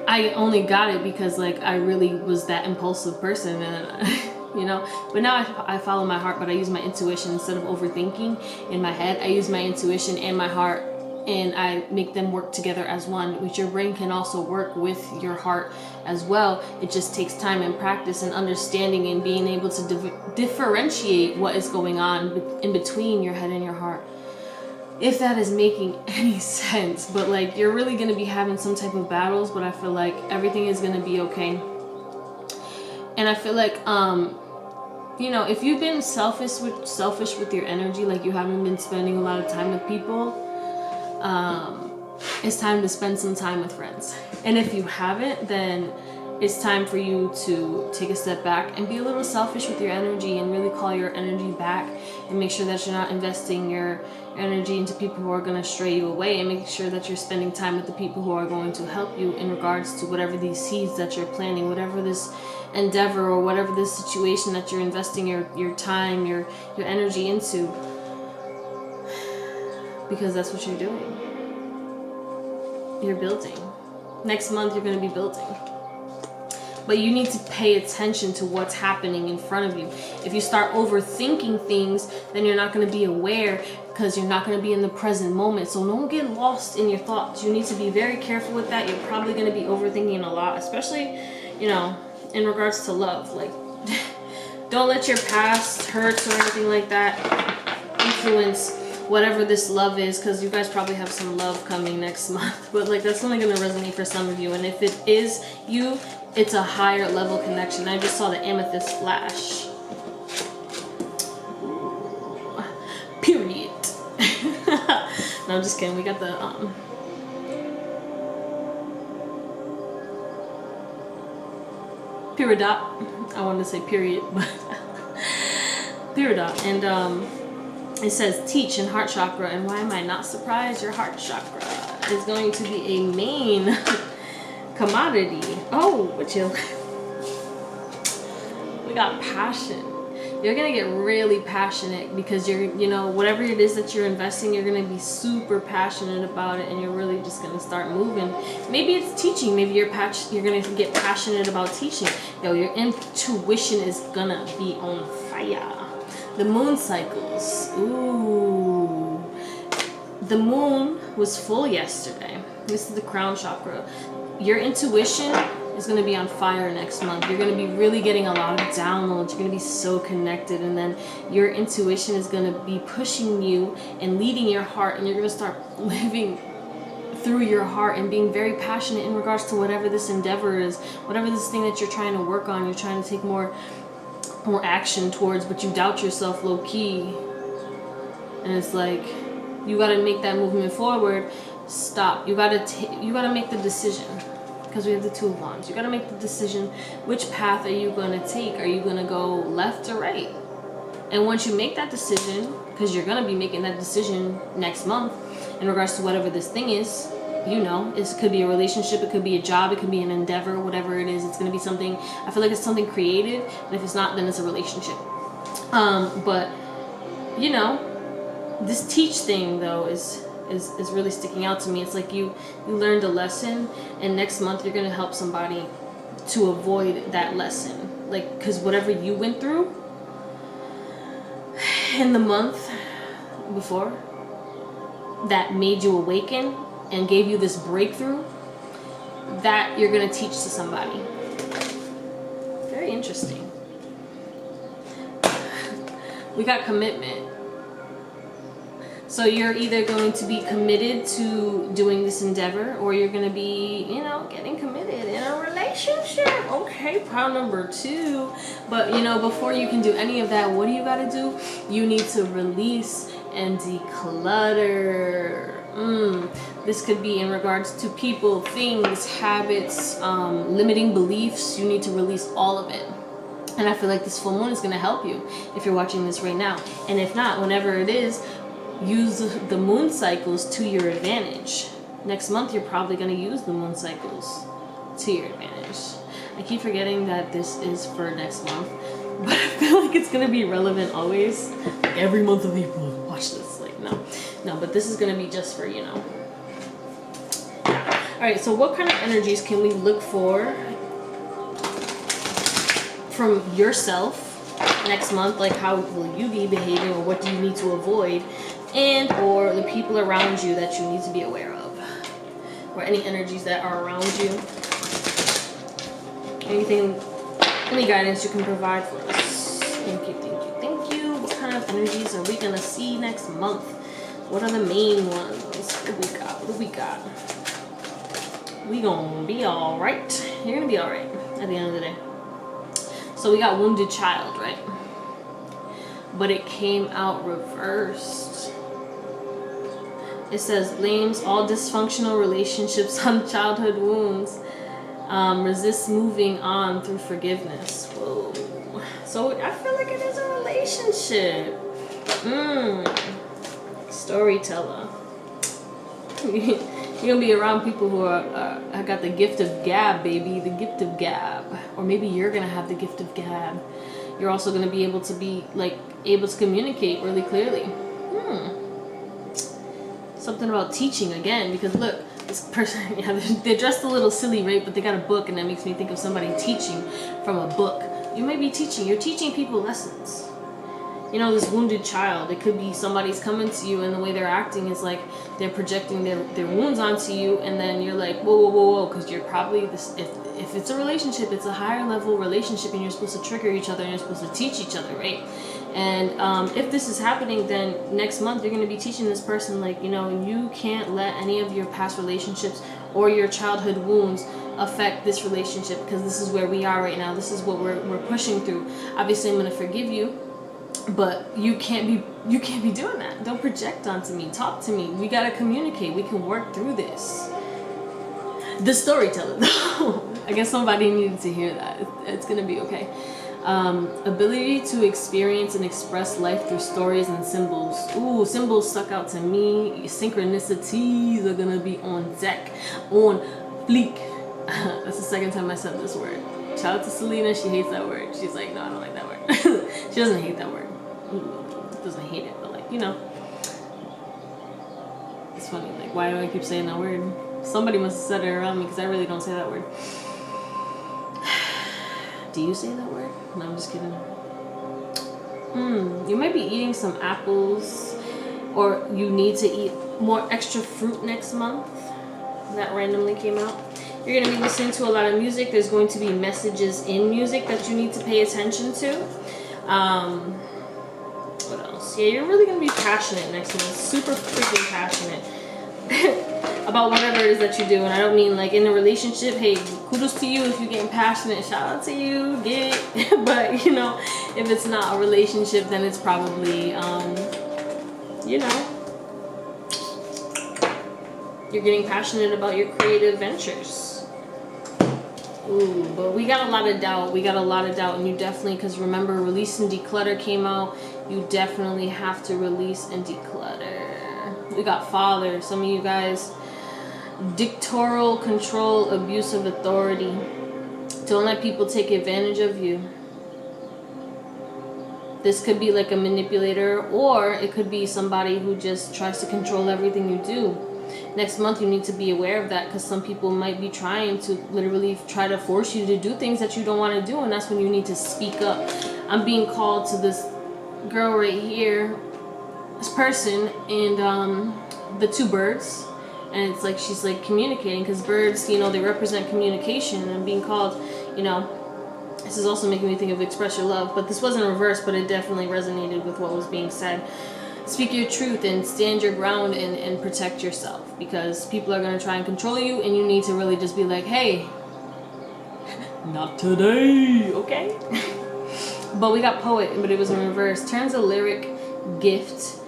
A: I only got it because like I really was that impulsive person, and you know. But now I follow my heart, but I use my intuition instead of overthinking in my head. I use my intuition and my heart, and I make them work together as one, which your brain can also work with your heart as well. It just takes time and practice and understanding and being able to differentiate what is going on in between your head and your heart, if that is making any sense. But like, you're really going to be having some type of battles, but I feel like everything is going to be okay. And I feel like you know, if you've been selfish with your energy, like you haven't been spending a lot of time with people, it's time to spend some time with friends. And if you haven't, then it's time for you to take a step back and be a little selfish with your energy and really call your energy back, and make sure that you're not investing your energy into people who are going to stray you away, and make sure that you're spending time with the people who are going to help you in regards to whatever these seeds that you're planting, whatever this endeavor or whatever this situation that you're investing your time, your energy into, because that's what you're doing. You're building. Next month you're going to be building. But you need to pay attention to what's happening in front of you. If you start overthinking things, then you're not going to be aware, because you're not going to be in the present moment. So don't get lost in your thoughts. You need to be very careful with that. You're probably going to be overthinking a lot, especially, you know, in regards to love. Like, don't let your past hurts or anything like that influence whatever this love is, because you guys probably have some love coming next month. But like, that's only going to resonate for some of you. And if it is you, it's a higher level connection. I just saw the amethyst flash. Period. No, I'm just kidding. We got the peridot. I wanted to say period, but peridot. And it says teach in heart chakra. And why am I not surprised? Your heart chakra is going to be a main commodity. Oh, what you? We got passion. You're gonna get really passionate because you know, whatever it is that you're investing, you're gonna be super passionate about it, and you're really just gonna start moving. Maybe it's teaching. Maybe you're gonna get passionate about teaching. Yo, your intuition is gonna be on fire. The moon cycles. Ooh. The moon was full yesterday. This is the crown chakra. Your intuition is going to be on fire next month. You're going to be really getting a lot of downloads. You're going to be so connected, and then your intuition is going to be pushing you and leading your heart, and you're going to start living through your heart and being very passionate in regards to whatever this endeavor is, whatever this thing that you're trying to work on, you're trying to take more action towards, but you doubt yourself low-key. And it's like, you got to make that movement forward. Stop. You gotta make the decision, because we have the Two of Wands. You gotta make the decision. Which path are you gonna take? Are you gonna go left or right? And once you make that decision, because you're gonna be making that decision next month in regards to whatever this thing is, you know, it could be a relationship, it could be a job, it could be an endeavor, whatever it is. It's gonna be something. I feel like it's something creative, and if it's not, then it's a relationship. But you know, this teach thing though is really sticking out to me. It's like you learned a lesson, and next month you're going to help somebody to avoid that lesson. Like, because whatever you went through in the month before that made you awaken and gave you this breakthrough, that you're going to teach to somebody. Very interesting. We got commitment. So you're either going to be committed to doing this endeavor, or you're going to be, you know, getting committed in a relationship. Okay, pile number 2. But, you know, before you can do any of that, what do you got to do? You need to release and declutter. This could be in regards to people, things, habits, limiting beliefs. You need to release all of it. And I feel like this full moon is going to help you if you're watching this right now. And if not, whenever it is, use the moon cycles to your advantage. Next month, you're probably going to use the moon cycles to your advantage. I keep forgetting that this is for next month, but I feel like it's going to be relevant always. Like every month of April, watch this. Like, no, but this is going to be just for, you know. All right, so what kind of energies can we look for from yourself next month? Like, how will you be behaving, or what do you need to avoid, and or the people around you that you need to be aware of, or any energies that are around you? Anything, any guidance you can provide for us? Thank you, thank you, thank you. What kind of energies are we gonna see next month? What are the main ones? What do we got? What do we got? We gonna be all right. You're gonna be all right at the end of the day. So we got wounded child, right? But it came out reversed. It says blames all dysfunctional relationships on childhood wounds. Resist moving on through forgiveness. Whoa. So I feel like it is a relationship. Storyteller. You're gonna be around people who I got the gift of gab, baby. The gift of gab. Or maybe you're gonna have the gift of gab. You're also gonna be able to communicate really clearly. Something about teaching again, because look, this person, yeah, they're dressed a little silly, right? But they got a book, and that makes me think of somebody teaching from a book. You may be teaching. You're teaching people lessons. You know, this wounded child, it could be somebody's coming to you, and the way they're acting is like they're projecting their wounds onto you, and then you're like, whoa, because you're probably this. If it's a relationship, it's a higher level relationship, and you're supposed to trigger each other, and you're supposed to teach each other, right? And if this is happening, then next month you're going to be teaching this person, like, you know, you can't let any of your past relationships or your childhood wounds affect this relationship, because this is where we are right now. This is what we're pushing through. Obviously, I'm going to forgive you, but you can't be doing that. Don't project onto me. Talk to me. We got to communicate. We can work through this. The storyteller. I guess somebody needed to hear that. It's going to be okay. Ability to experience and express life through stories and symbols. Ooh, symbols stuck out to me. Synchronicities are gonna be on deck, on fleek. That's the second time I said this word. Shout out to Selena. She hates that word. She's like, no, I don't like that word. She doesn't hate that word. Doesn't hate it, but like, you know, it's funny. Like, why do I keep saying that word? Somebody must have said it around me, because I really don't say that word. Do you say that word? No, I'm just kidding. You might be eating some apples, or you need to eat more extra fruit next month. That randomly came out. You're going to be listening to a lot of music. There's going to be messages in music that you need to pay attention to. What else? Yeah, you're really going to be passionate next month. Super freaking passionate. About whatever it is that you do. And I don't mean like in a relationship, hey, kudos to you if you're getting passionate, shout out to you, get it. But you know, if it's not a relationship, then it's probably you know, you're getting passionate about your creative ventures. Ooh, but we got a lot of doubt. And you definitely, because remember, release and declutter came out. You definitely have to release and declutter. We got father. Some of you guys, dictatorial control, abuse of authority. Don't let people take advantage of you. This could be like a manipulator, or it could be somebody who just tries to control everything you do. Next month you need to be aware of that, because some people might be trying to literally try to force you to do things that you don't want to do, and that's when you need to speak up. I'm being called to this girl right here, this person, and the two birds. And it's like she's like communicating, because birds, you know, they represent communication. And I'm being called, you know, this is also making me think of express your love, but this wasn't reversed, but it definitely resonated with what was being said. Speak your truth and stand your ground and protect yourself, because people are going to try and control you, and you need to really just be like, hey, not today, okay? But we got poet, but it was in reverse. Turns a lyric gift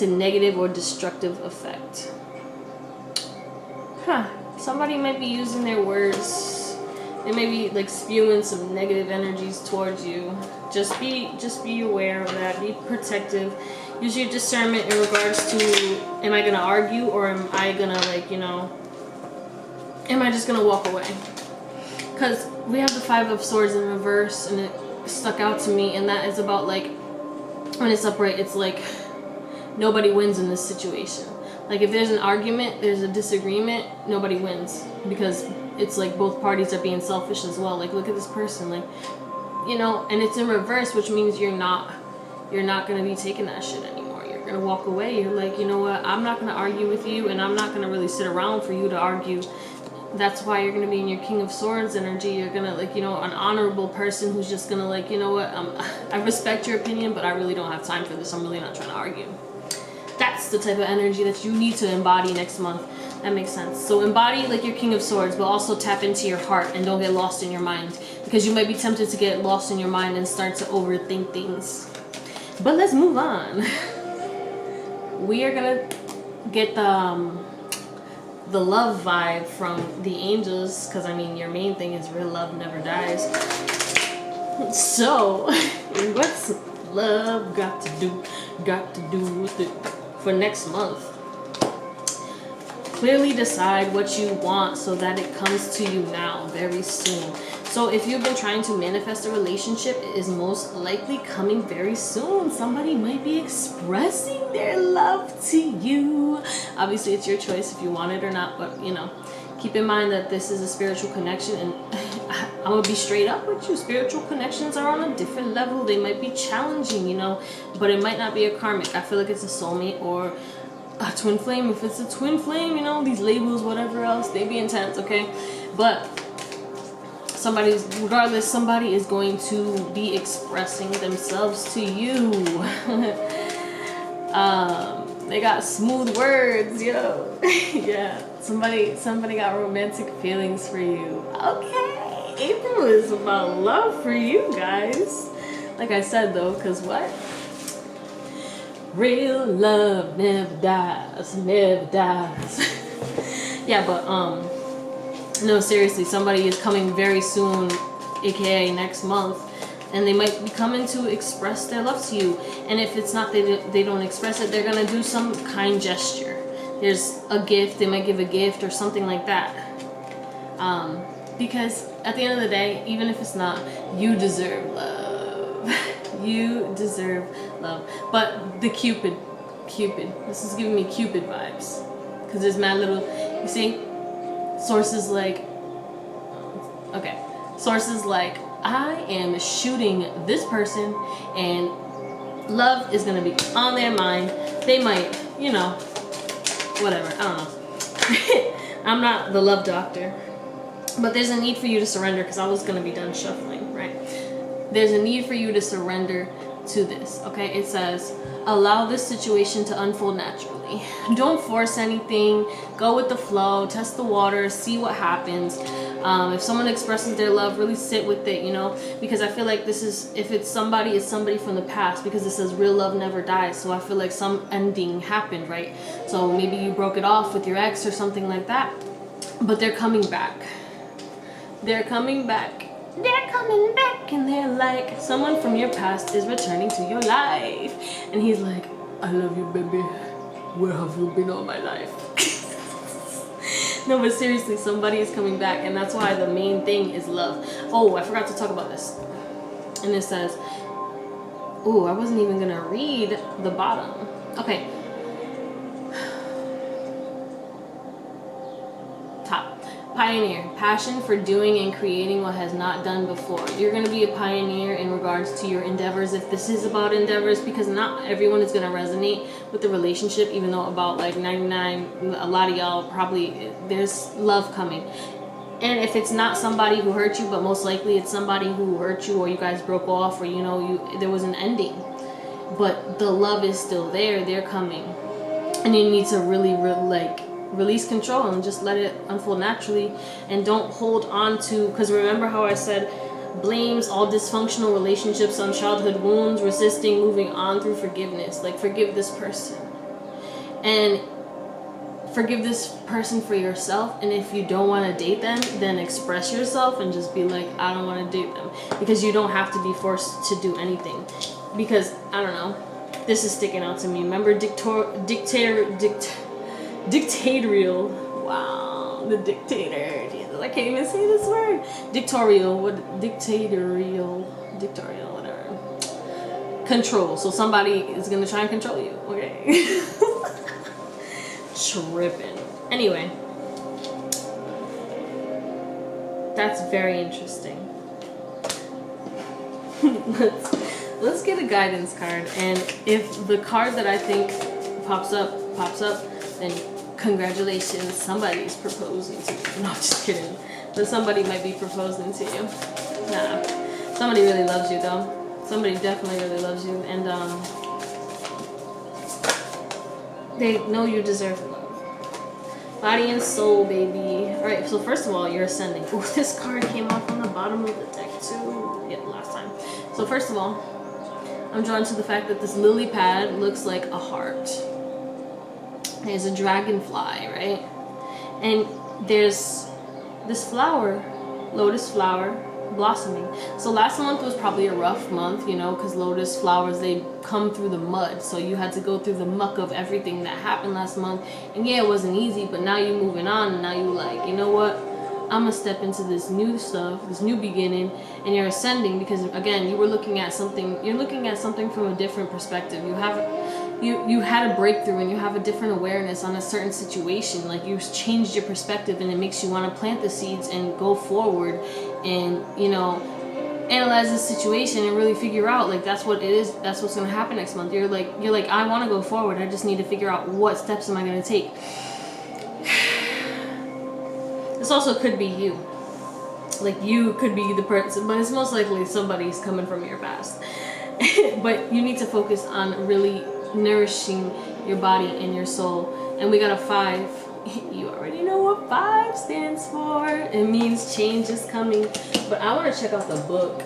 A: to negative or destructive effect. Somebody might be using their words. They may be like spewing some negative energies towards you. Just be aware of that. Be protective. Use your discernment in regards to, am I gonna argue, or am I gonna, like, you know, am I just gonna walk away? Because we have the 5 of Swords in reverse, and it stuck out to me, and that is about, like, when it's upright, it's like nobody wins in this situation. Like, if there's an argument, there's a disagreement, nobody wins, because it's like both parties are being selfish as well. Like, look at this person, like, you know, and it's in reverse, which means you're not gonna be taking that shit anymore. You're gonna walk away. You're like, you know what, I'm not gonna argue with you, and I'm not gonna really sit around for you to argue. That's why you're gonna be in your King of Swords energy. You're gonna, like, you know, an honorable person who's just gonna, like, you know what, I respect your opinion, but I really don't have time for this. I'm really not trying to argue. That's the type of energy that you need to embody next month. That makes sense. So embody, like, your King of Swords, but also tap into your heart and don't get lost in your mind, because you might be tempted to get lost in your mind and start to overthink things. But let's move on. We are gonna get the love vibe from the angels, because I mean, your main thing is real love never dies. So what's love got to do with it for next month? Clearly decide what you want so that it comes to you now, very soon. So if you've been trying to manifest a relationship, it is most likely coming very soon. Somebody might be expressing their love to you. Obviously, it's your choice if you want it or not, but, you know, keep in mind that this is a spiritual connection, and I'm gonna be straight up with you. Spiritual connections are on a different level. They might be challenging, you know, but it might not be a karmic. I feel like it's a soulmate or a twin flame. If it's a twin flame, you know, these labels, whatever else, they be intense, okay? But somebody is going to be expressing themselves to you. They got smooth words, yo. Yeah, somebody got romantic feelings for you. Okay, April is about love for you guys. Like I said, though, because what? Real love never dies, never dies. Yeah, but no, seriously, somebody is coming very soon, aka next month, and they might be coming to express their love to you. And if it's not, they don't express it, they're gonna do some kind gesture. There's a gift, they might give a gift or something like that. Because at the end of the day, even if it's not, you deserve love. You deserve love. But the Cupid, this is giving me Cupid vibes, because there's mad little, you see, sources like, I am shooting this person, and love is gonna be on their mind. They might, you know, whatever, I don't know. I'm not the love doctor, but there's a need for you to surrender, because I was gonna be done shuffling, right? There's a need for you to surrender to this, okay? It says, allow this situation to unfold naturally. Don't force anything. Go with the flow. Test the water. See what happens. If someone expresses their love, really sit with it, you know? Because I feel like this is, if it's somebody from the past, because it says real love never dies. So I feel like some ending happened, right? So maybe you broke it off with your ex or something like that. But they're coming back. They're coming back. They're coming back, and they're like, someone from your past is returning to your life, and he's like, I love you, baby. Where have you been all my life? No, but seriously, somebody is coming back, and that's why the main thing is love. Oh, I forgot to talk about this. And it says, oh, I wasn't even gonna read the bottom. Okay. Top. Pioneer, passion for doing and creating what has not done before. You're going to be a pioneer in regards to your endeavors, if this is about endeavors, because not everyone is going to resonate with the relationship, even though about like 99, a lot of y'all probably, there's love coming. And if it's not somebody who hurt you, but most likely it's somebody who hurt you, or you guys broke off, or, you know, there was an ending. But the love is still there, they're coming. And you need to really release control and just let it unfold naturally, and don't hold on to, because remember how I said blames all dysfunctional relationships on childhood wounds, resisting moving on through forgiveness. Like, forgive this person, and forgive this person for yourself. And if you don't want to date them, then express yourself and just be like, I don't want to date them, because you don't have to be forced to do anything. Because I don't know, this is sticking out to me. Remember dictatorial, wow, the dictator, Jesus, I can't even say this word, dictatorial, whatever, control. So somebody is gonna try and control you, okay? Tripping. Anyway, that's very interesting. let's get a guidance card, and if the card that I think pops up, then congratulations, somebody's proposing to you. No, I'm just kidding. But somebody might be proposing to you. Nah, somebody really loves you though. Somebody definitely really loves you, and they know you deserve love. Body and soul, baby. Alright, so first of all, you're ascending. Oh, this card came off on the bottom of the deck too. Yeah, last time. So first of all, I'm drawn to the fact that this lily pad looks like a heart. There's a dragonfly, right? And there's this flower, lotus flower, blossoming. So last month was probably a rough month, you know, because lotus flowers, they come through the mud, so you had to go through the muck of everything that happened last month. And yeah, it wasn't easy, but now you're moving on, and now you like, you know what, I'm gonna step into this new stuff, this new beginning. And you're ascending because, again, you were looking at something, you're looking at something from a different perspective. You had a breakthrough, and you have a different awareness on a certain situation. Like, you've changed your perspective, and it makes you want to plant the seeds and go forward and, you know, analyze the situation and really figure out, like, that's what it is, that's what's going to happen next month. You're like, I want to go forward, I just need to figure out what steps am I going to take. This also could be you. Like, you could be the person, but it's most likely somebody's coming from your past. But you need to focus on really nourishing your body and your soul. And we got a 5. You already know what 5 stands for. It means change is coming. But I want to check out the book.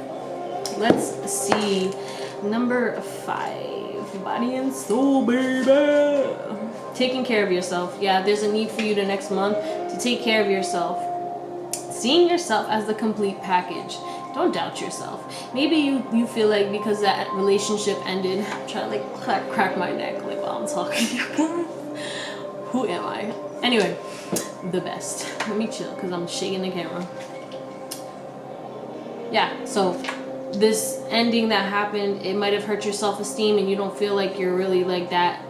A: Let's see. Number 5. Body and soul, baby. Taking care of yourself. Yeah, there's a need for you the next month to take care of yourself. Seeing yourself as the complete package. Don't doubt yourself. Maybe you feel like because that relationship ended, I'm trying to like crack my neck like while I'm talking. Who am I? Anyway, the best. Let me chill because I'm shaking the camera. Yeah, so this ending that happened, it might have hurt your self-esteem, and you don't feel like you're really like that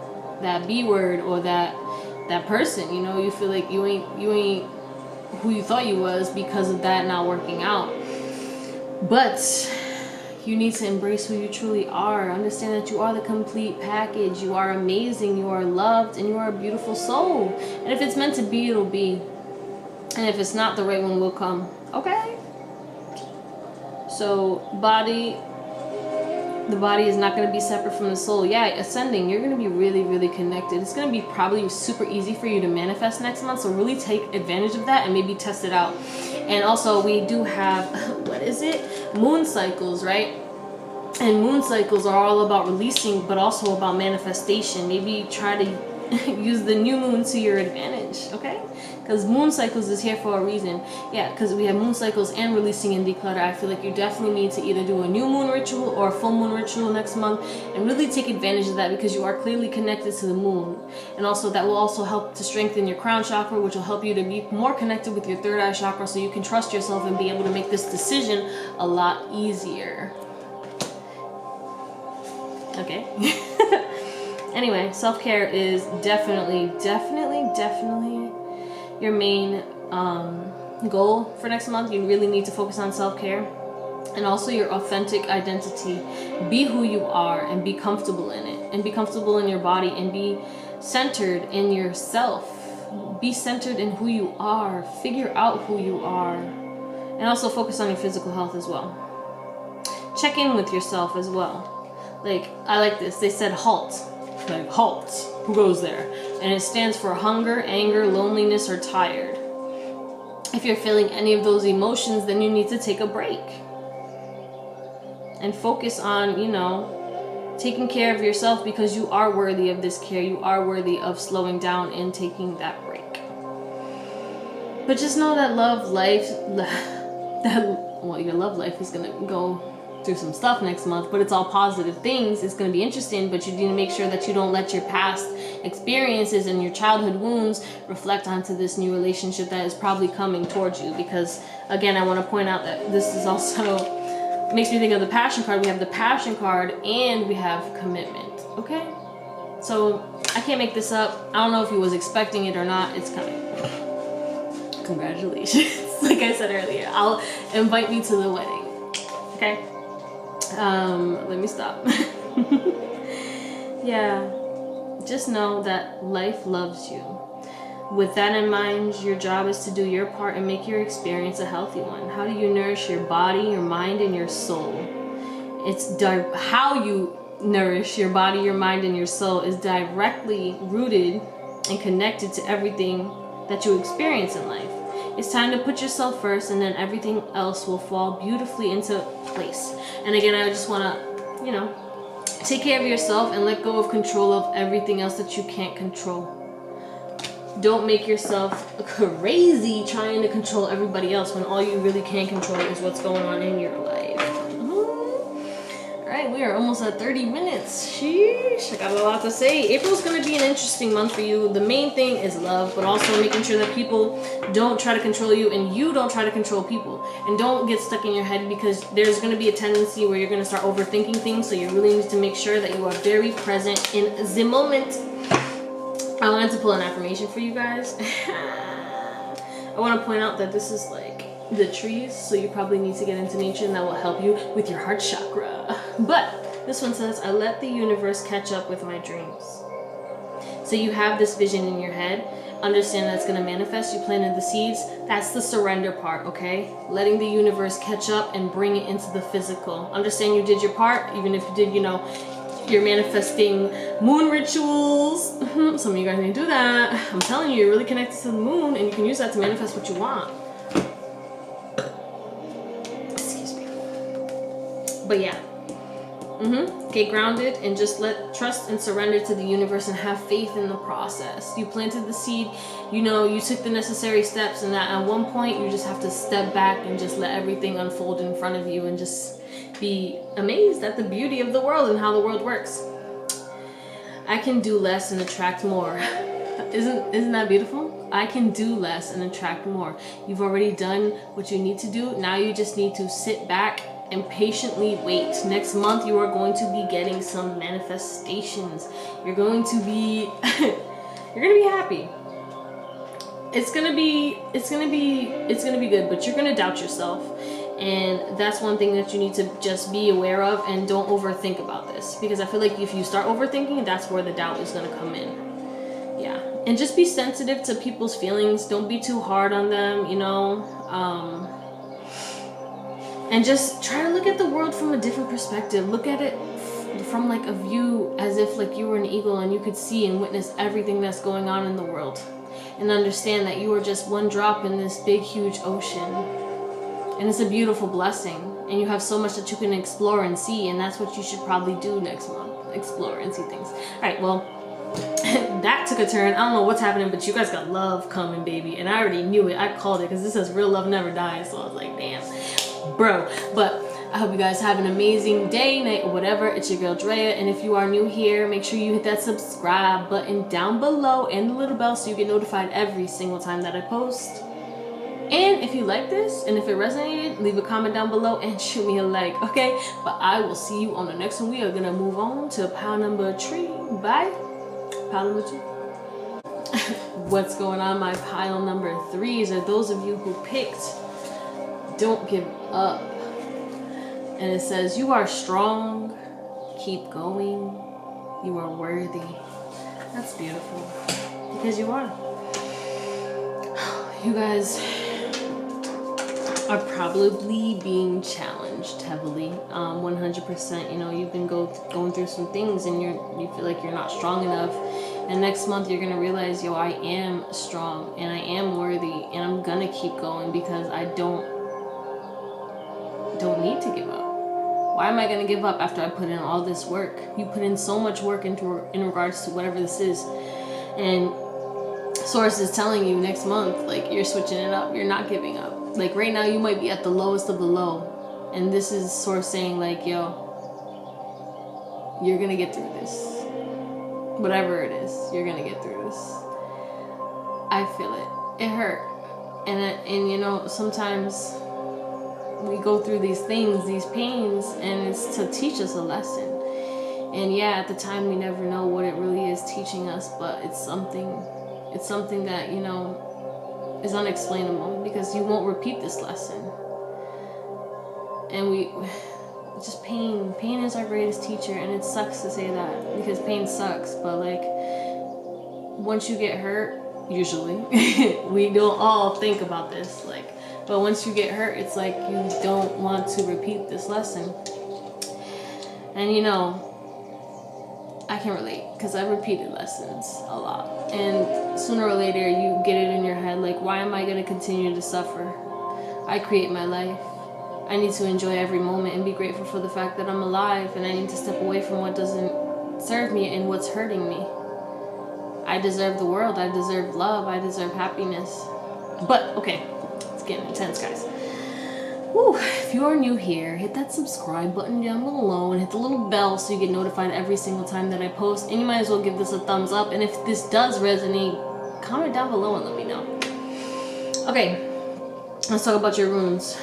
A: B word or that person. You know, you feel like you ain't who you thought you was because of that not working out. But you need to embrace who you truly are. Understand that you are the complete package. You are amazing. You are loved, and you are a beautiful soul. And if it's meant to be, it'll be. And if it's not, the right one will come. Okay? So the body is not going to be separate from the soul. Yeah, ascending, you're going to be really, really connected. It's going to be probably super easy for you to manifest next month. So really take advantage of that and maybe test it out. And also, we do have, what is it? Moon cycles, right? And moon cycles are all about releasing, but also about manifestation. Maybe try to use the new moon to your advantage, okay? Because moon cycles is here for a reason. Yeah, because we have moon cycles and releasing and declutter. I feel like you definitely need to either do a new moon ritual or a full moon ritual next month and really take advantage of that, because you are clearly connected to the moon. And also that will also help to strengthen your crown chakra, which will help you to be more connected with your third eye chakra, so you can trust yourself and be able to make this decision a lot easier. Okay. Anyway, self-care is definitely your main goal for next month. You really need to focus on self-care and also your authentic identity. Be who you are and be comfortable in it, and be comfortable in your body, and be centered in yourself. Be centered in who you are. Figure out who you are, and also focus on your physical health as well. Check in with yourself as well. Like, I like this. They said halt. Like, halt. Who goes there? And it stands for hunger, anger, loneliness, or tired. If you're feeling any of those emotions, then you need to take a break and focus on, you know, taking care of yourself, because you are worthy of this care. You are worthy of slowing down and taking that break. But just know that your love life is gonna go through some stuff next month, but it's all positive things. It's going to be interesting, but you need to make sure that you don't let your past experiences and your childhood wounds reflect onto this new relationship that is probably coming towards you. Because again, I want to point out that this is also makes me think of the passion card. We have the passion card and we have commitment. Okay, so I can't make this up. I don't know if he was expecting it or not. It's coming. Congratulations. Like I said earlier, I'll invite me to the wedding. Okay. Let me stop. Yeah, just know that life loves you. With that in mind, your job is to do your part and make your experience a healthy one. How do you nourish your body, your mind, and your soul? How you nourish your body, your mind, and your soul is directly rooted and connected to everything that you experience in life. It's time to put yourself first, and then everything else will fall beautifully into place. And again, I just want to, take care of yourself and let go of control of everything else that you can't control. Don't make yourself crazy trying to control everybody else when all you really can control is what's going on in your life. Alright, we are almost at 30 minutes. Sheesh, I got a lot to say. April's going to be an interesting month for you. The main thing is love, but also making sure that people don't try to control you and you don't try to control people. And don't get stuck in your head, because there's going to be a tendency where you're going to start overthinking things. So you really need to make sure that you are very present in the moment. I wanted to pull an affirmation for you guys. I want to point out that this is like the trees, so you probably need to get into nature, and that will help you with your heart chakra. But this one says, I let the universe catch up with my dreams. So you have this vision in your head. Understand that it's going to manifest. You planted the seeds. That's the surrender part, okay? Letting the universe catch up and bring it into the physical. Understand you did your part, even if you did, you're manifesting moon rituals. Some of you guys need to do that. I'm telling you, you're really connected to the moon, and you can use that to manifest what you want. Excuse me. But yeah. Get grounded and just trust and surrender to the universe and have faith in the process. You planted the seed, you took the necessary steps, and that at one point you just have to step back and just let everything unfold in front of you and just be amazed at the beauty of the world and how the world works. I can do less and attract more. Isn't that beautiful? I can do less and attract more. You've already done what you need to do. Now you just need to sit back and patiently wait. Next month you are going to be getting some manifestations. You're going to be happy. It's gonna be good, but you're gonna doubt yourself. And that's one thing that you need to just be aware of, and don't overthink about this, because I feel like if you start overthinking, that's where the doubt is going to come in. Yeah. And just be sensitive to people's feelings. Don't be too hard on them, and just try to look at the world from a different perspective. Look at it from like a view as if like you were an eagle and you could see and witness everything that's going on in the world, and understand that you are just one drop in this big huge ocean. And it's a beautiful blessing, and you have so much that you can explore and see, and that's what you should probably do next month. Explore and see things. Alright, well, that took a turn. I don't know what's happening, but you guys got love coming, baby. And I already knew it. I called it, because this says real love never dies. So I was like, damn, bro. But I hope you guys have an amazing day, night, or whatever. It's your girl, Drea. And if you are new here, make sure you hit that subscribe button down below and the little bell so you get notified every single time that I post. And if you like this, and if it resonated, leave a comment down below and shoot me a like, okay? But I will see you on the next one. We are gonna move on to pile number 3. Bye. Pile number 2. What's going on, my pile number 3s are those of you who picked Don't Give Up. And it says, you are strong, keep going, you are worthy. That's beautiful, because you are. You guys are probably being challenged heavily, 100%. You've been going through some things, and you feel like you're not strong enough. And next month you're gonna realize, I am strong and I am worthy, and I'm gonna keep going because I don't need to give up. Why am I going to give up after I put in all this work? You put in so much work in regards to whatever this is. And Source is telling you next month, like, you're switching it up. You're not giving up. Like, right now you might be at the lowest of the low. And this is Source saying, like, yo, you're going to get through this. Whatever it is, you're going to get through this. I feel it. It hurt. And you know, sometimes we go through these things, these pains, and it's to teach us a lesson. And yeah, at the time we never know what it really is teaching us, but it's something that, you know, is unexplainable, because you won't repeat this lesson. And just pain is our greatest teacher, and it sucks to say that, because pain sucks, but like, once you get hurt, usually, we don't all think about this, like, but once you get hurt, it's like you don't want to repeat this lesson. And you know, I can relate, because I've repeated lessons a lot. And sooner or later, you get it in your head, like, why am I going to continue to suffer? I create my life. I need to enjoy every moment and be grateful for the fact that I'm alive. And I need to step away from what doesn't serve me and what's hurting me. I deserve the world. I deserve love. I deserve happiness. But, okay, it's getting intense, guys. Woo. If you are new here, hit that subscribe button down below and hit the little bell so you get notified every single time that I post. And you might as well give this a thumbs up. And if this does resonate, comment down below and let me know. Okay, let's talk about your runes.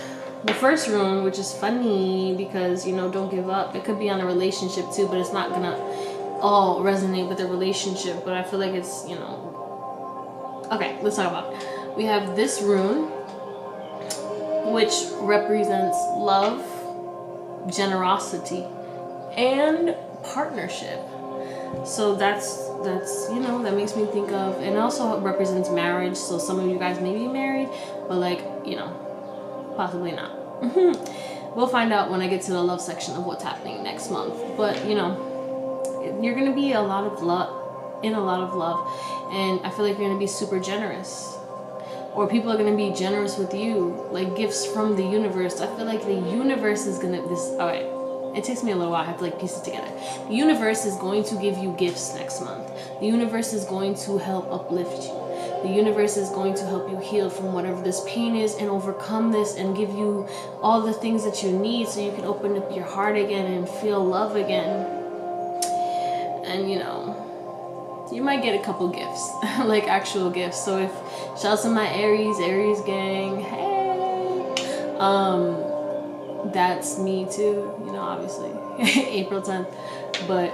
A: The first rune, which is funny because, you know, don't give up. It could be on a relationship too, but it's not going to all resonate with the relationship. But I feel like it's, you know. Okay, let's talk about it. We have this rune, which represents love, generosity, and partnership. So that's you know, that makes me think of, and also represents marriage. So some of you guys may be married, but like, you know, possibly not. We'll find out when I get to the love section of what's happening next month. But you know, you're gonna be in a lot of love, and I feel like you're gonna be super generous. Or people are going to be generous with you, like gifts from the universe. I feel like the universe is going to, alright, it takes me a little while, I have to like piece it together. The universe is going to give you gifts next month. The universe is going to help uplift you. The universe is going to help you heal from whatever this pain is and overcome this and give you all the things that you need so you can open up your heart again and feel love again. And you know, you might get a couple gifts, like actual gifts. So if, shouts to my Aries gang, hey, that's me too, you know, obviously, April 10th, but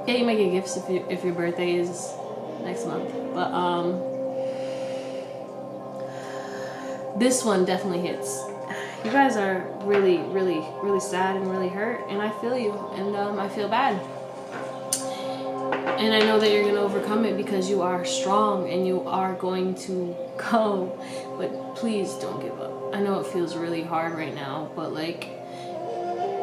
A: yeah, you might get gifts if your birthday is next month. But this one definitely hits. You guys are really, really, really sad and really hurt, and I feel you, and I feel bad. And I know that you're going to overcome it because you are strong and you are going to go. But please don't give up. I know it feels really hard right now, but like,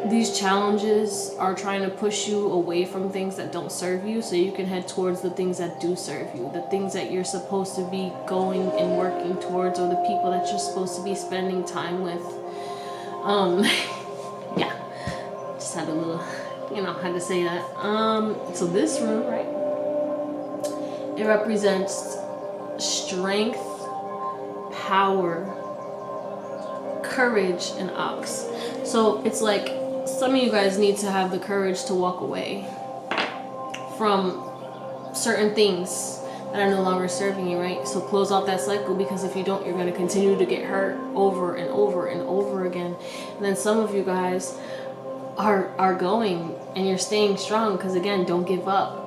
A: these challenges are trying to push you away from things that don't serve you so you can head towards the things that do serve you. The things that you're supposed to be going and working towards, or the people that you're supposed to be spending time with. Yeah, just had a little... you know, had to say that. So this rune, right, it represents strength, power, courage, and ox. So it's like some of you guys need to have the courage to walk away from certain things that are no longer serving you, right? So close off that cycle, because if you don't, you're going to continue to get hurt over and over and over again. And then some of you guys are going and you're staying strong, because again, don't give up.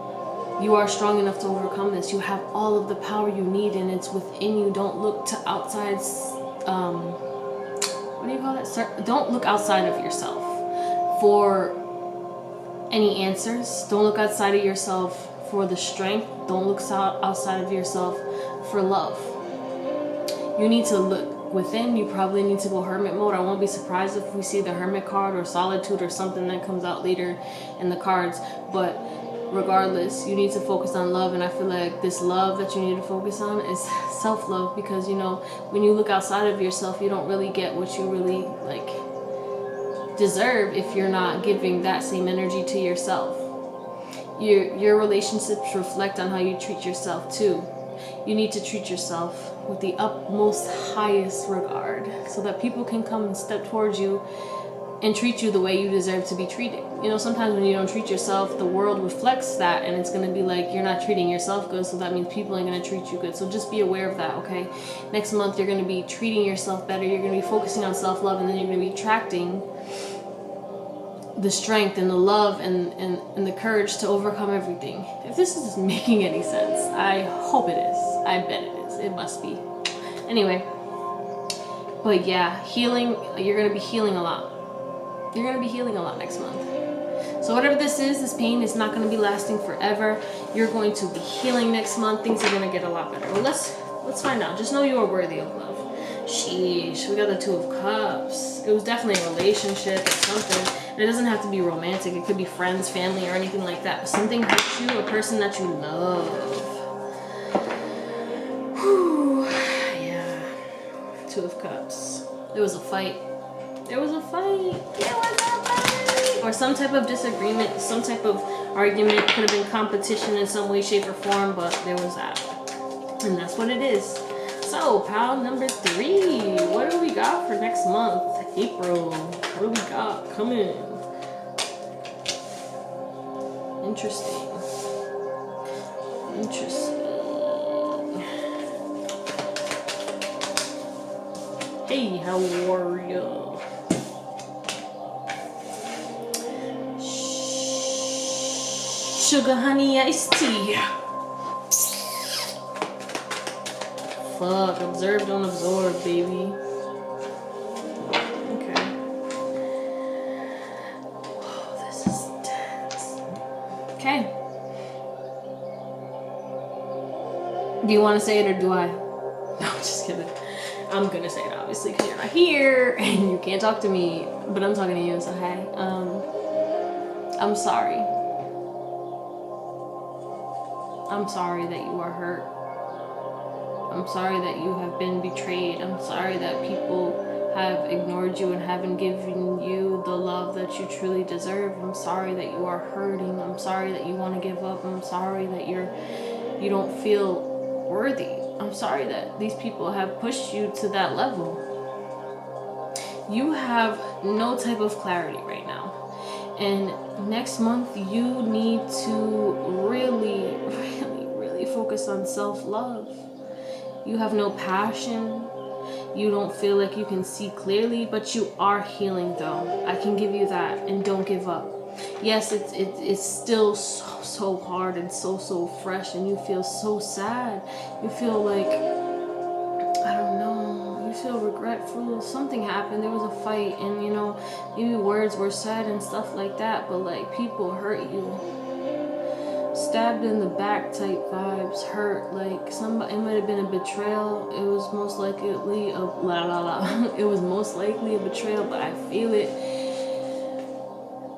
A: You are strong enough to overcome this. You have all of the power you need, and it's within you. Don't look to outside, what do you call that? Don't look outside of yourself for any answers. Don't look outside of yourself for the strength. Don't look outside of yourself for love. You need to look within. You probably need to go hermit mode. I won't be surprised if we see the hermit card or solitude or something that comes out later in the cards, but regardless, you need to focus on love. And I feel like this love that you need to focus on is self-love, because you know, when you look outside of yourself, you don't really get what you really like deserve if you're not giving that same energy to yourself. Your relationships reflect on how you treat yourself too. You need to treat yourself with the utmost highest regard so that people can come and step towards you and treat you the way you deserve to be treated. You know, sometimes when you don't treat yourself, the world reflects that, and it's going to be like you're not treating yourself good, so that means people ain't going to treat you good. So just be aware of that, okay? Next month, you're going to be treating yourself better. You're going to be focusing on self-love, and then you're going to be attracting the strength and the love and the courage to overcome everything. If this is making any sense, I hope it is. I bet it is. It must be. Anyway, but yeah, healing, you're going to be healing a lot. You're going to be healing a lot next month. So whatever this is, this pain is not going to be lasting forever. You're going to be healing next month. Things are going to get a lot better. Well, let's find out. Just know you are worthy of love. Sheesh, we got the Two of Cups. It was definitely a relationship or something. And it doesn't have to be romantic. It could be friends, family, or anything like that. But something hurts you, a person that you love. Whew. Yeah. Two of Cups. There was a fight. There was a fight. There was a fight. Or some type of disagreement, some type of argument. Could have been competition in some way, shape, or form, but there was that. And that's what it is. So, pile number 3. What do we got for next month? April. What do we got coming? Interesting. Interesting. Hey, how are you? Sugar, honey, iced tea. Fuck, observe, don't absorb, baby. Okay. Oh, this is intense. Okay. Do you want to say it or do I? No, I'm just kidding. I'm gonna say it obviously because you're not here and you can't talk to me, but I'm talking to you, so hey. I'm sorry. I'm sorry that you are hurt. I'm sorry that you have been betrayed. I'm sorry that people have ignored you and haven't given you the love that you truly deserve. I'm sorry that you are hurting. I'm sorry that you want to give up. I'm sorry that you don't feel worthy. I'm sorry that these people have pushed you to that level. You have no type of clarity right now. And next month, you need to really, really, really focus on self-love. You have no passion. You don't feel like you can see clearly, but you are healing though. I can give you that, and don't give up. Yes, it's still so hard and so fresh, and you feel so sad. You feel like, I don't know, you feel regretful. Something happened, there was a fight, and you know, maybe words were said and stuff like that, but like people hurt you. Stabbed in the back type vibes, hurt, like somebody, it might have been a betrayal. It was most likely it was most likely a betrayal, but I feel it.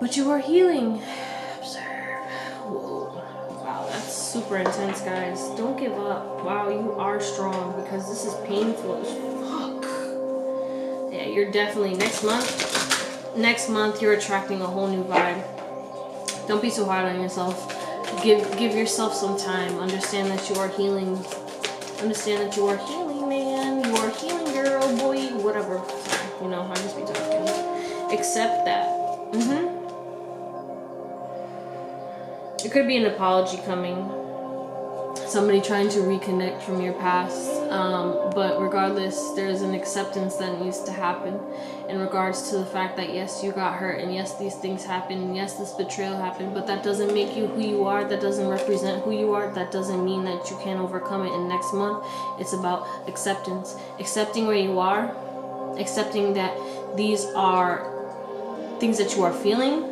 A: But you are healing. Observe. Whoa. Wow, that's super intense, guys. Don't give up. Wow, you are strong, because this is painful as fuck. Yeah, you're definitely, next month you're attracting a whole new vibe. Don't be so hard on yourself. Give yourself some time. Understand that you are healing. Understand that you are healing, man. You are healing, girl, boy, whatever. Sorry, you know, I just be talking. Accept that. It could be an apology coming. Somebody trying to reconnect from your past. But regardless, there's an acceptance that needs to happen in regards to the fact that yes, you got hurt, and yes, these things happen, and yes, this betrayal happened, but that doesn't make you who you are. That doesn't represent who you are. That doesn't mean that you can't overcome it. And next month, it's about acceptance. Accepting where you are. Accepting that these are things that you are feeling,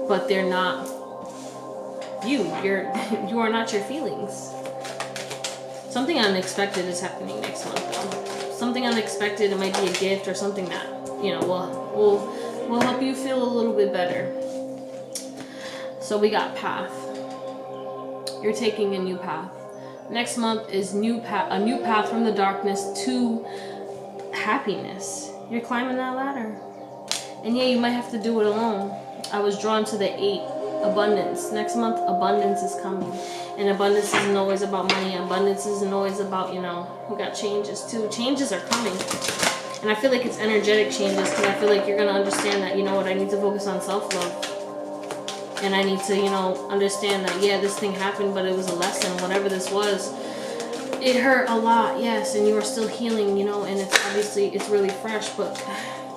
A: but they're not you. You are not your feelings. Something unexpected is happening next month, though. Something unexpected. It might be a gift or something that, you know, will help you feel a little bit better. So we got path. You're taking a new path. Next month is a new path from the darkness to happiness. You're climbing that ladder. And yeah, you might have to do it alone. I was drawn to the 8, abundance. Next month, abundance is coming. And abundance isn't always about money. Abundance isn't always about, you know, we got changes too. Changes are coming. And I feel like it's energetic changes, because I feel like you're going to understand that, you know what, I need to focus on self-love. And I need to, you know, understand that, yeah, this thing happened, but it was a lesson. Whatever this was, it hurt a lot, yes, and you are still healing, you know, and it's obviously, it's really fresh, but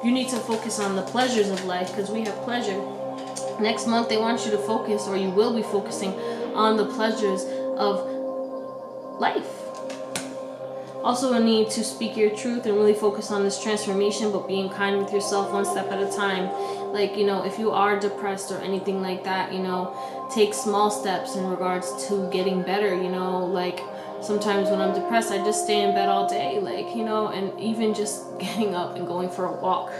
A: you need to focus on the pleasures of life, because we have pleasure. Next month, they want you to focus, or you will be focusing on the pleasures of life. Also, a need to speak your truth and really focus on this transformation, but being kind with yourself one step at a time. Like, you know, if you are depressed or anything like that, you know, take small steps in regards to getting better, you know, like sometimes when I'm depressed, I just stay in bed all day, like, you know, and even just getting up and going for a walk.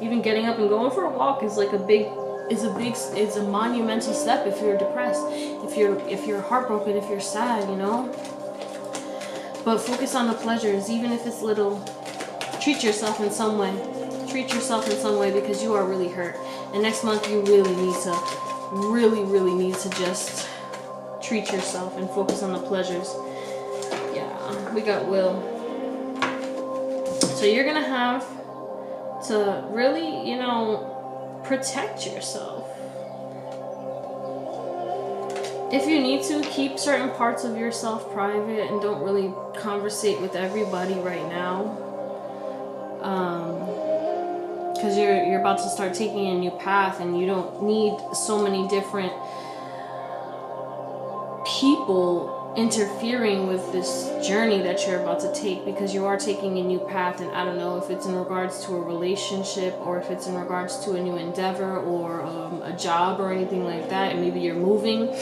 A: Even getting up and going for a walk is like it's a monumental step if you're depressed, if you're heartbroken, if you're sad, you know. But focus on the pleasures, even if it's little. Treat yourself in some way. Treat yourself in some way, because you are really hurt. And next month you really need to just treat yourself and focus on the pleasures. Yeah, we got will. So you're gonna have to really, you know, protect yourself. If you need to, keep certain parts of yourself private and don't really conversate with everybody right now. Because you're about to start taking a new path, and you don't need so many different people interfering with this journey that you're about to take, because you are taking a new path. And I don't know if it's in regards to a relationship, or if it's in regards to a new endeavor, or a job or anything like that, and maybe you're moving.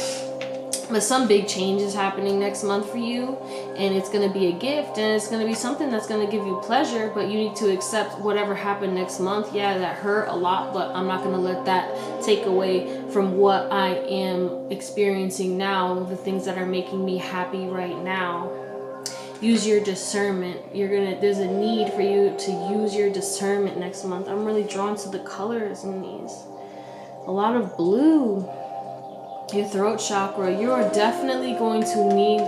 A: But some big change is happening next month for you, and it's going to be a gift, and it's going to be something that's going to give you pleasure, but you need to accept whatever happened next month. Yeah, that hurt a lot, but I'm not going to let that take away from what I am experiencing now, the things that are making me happy right now. Use your discernment. There's a need for you to use your discernment next month. I'm really drawn to the colors in these. A lot of blue. Your throat chakra, you are definitely going to need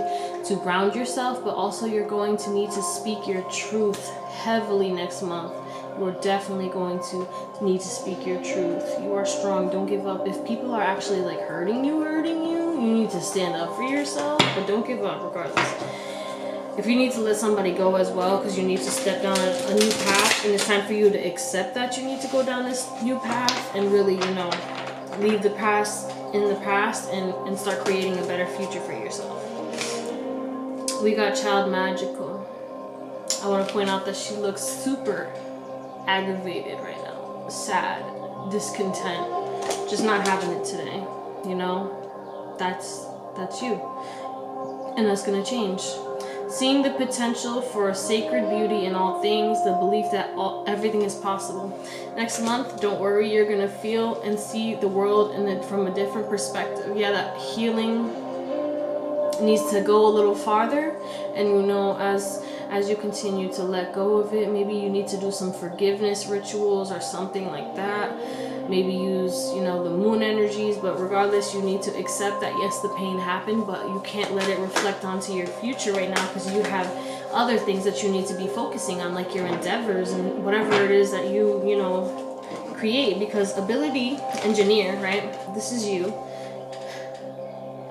A: to ground yourself, but also you're going to need to speak your truth heavily next month. You're definitely going to need to speak your truth. You are strong. Don't give up. If people are actually like hurting you, you need to stand up for yourself, but don't give up regardless. If you need to let somebody go as well, because you need to step down a new path, and it's time for you to accept that you need to go down this new path and really, you know, leave the past in the past and start creating a better future for yourself. We got Child Magical. I want to point out that she looks super aggravated right now, sad, discontent, just not having it today. You know, that's you, and that's gonna change. Seeing the potential for a sacred beauty in all things, the belief that everything is possible. Next month, don't worry, you're gonna feel and see the world from a different perspective. Yeah, that healing needs to go a little farther, and you know, as you continue to let go of it, maybe you need to do some forgiveness rituals or something like that. Maybe use, you know, the moon energies, but regardless, you need to accept that yes, the pain happened, but you can't let it reflect onto your future right now, because you have other things that you need to be focusing on, like your endeavors and whatever it is that you know, create. Because ability engineer, right? This is you.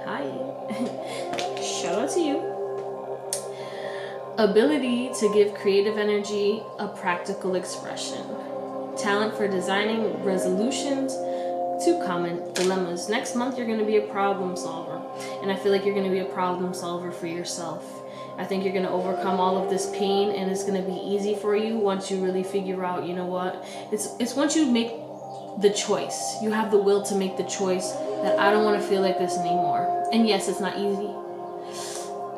A: Hi. Shout out to you. Ability to give creative energy a practical expression. Talent for designing resolutions to common dilemmas. Next month, you're going to be a problem solver. And I feel like you're going to be a problem solver for yourself. I think you're going to overcome all of this pain, and it's going to be easy for you once you really figure out, you know what, it's once you make the choice. You have the will to make the choice that I don't want to feel like this anymore. And yes, it's not easy.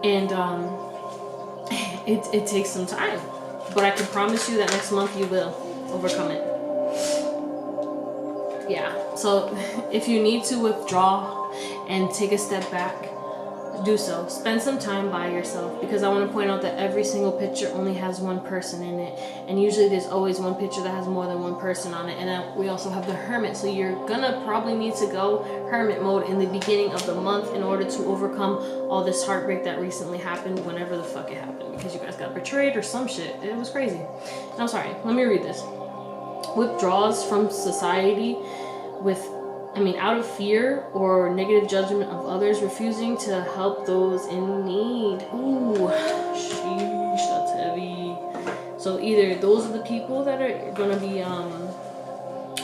A: And it takes some time. But I can promise you that next month you will overcome it. Yeah, so if you need to withdraw and take a step back, do so. Spend some time by yourself, because I want to point out that every single picture only has one person in it, and usually there's always one picture that has more than one person on it. And then we also have the hermit, so you're gonna probably need to go hermit mode in the beginning of the month in order to overcome all this heartbreak that recently happened, whenever the fuck it happened, because you guys got betrayed or some shit. It was crazy. And I'm sorry, let me read this. Withdraws from society out of fear or negative judgment of others, refusing to help those in need. Ooh, sheesh, that's heavy. So either those are the people that are gonna be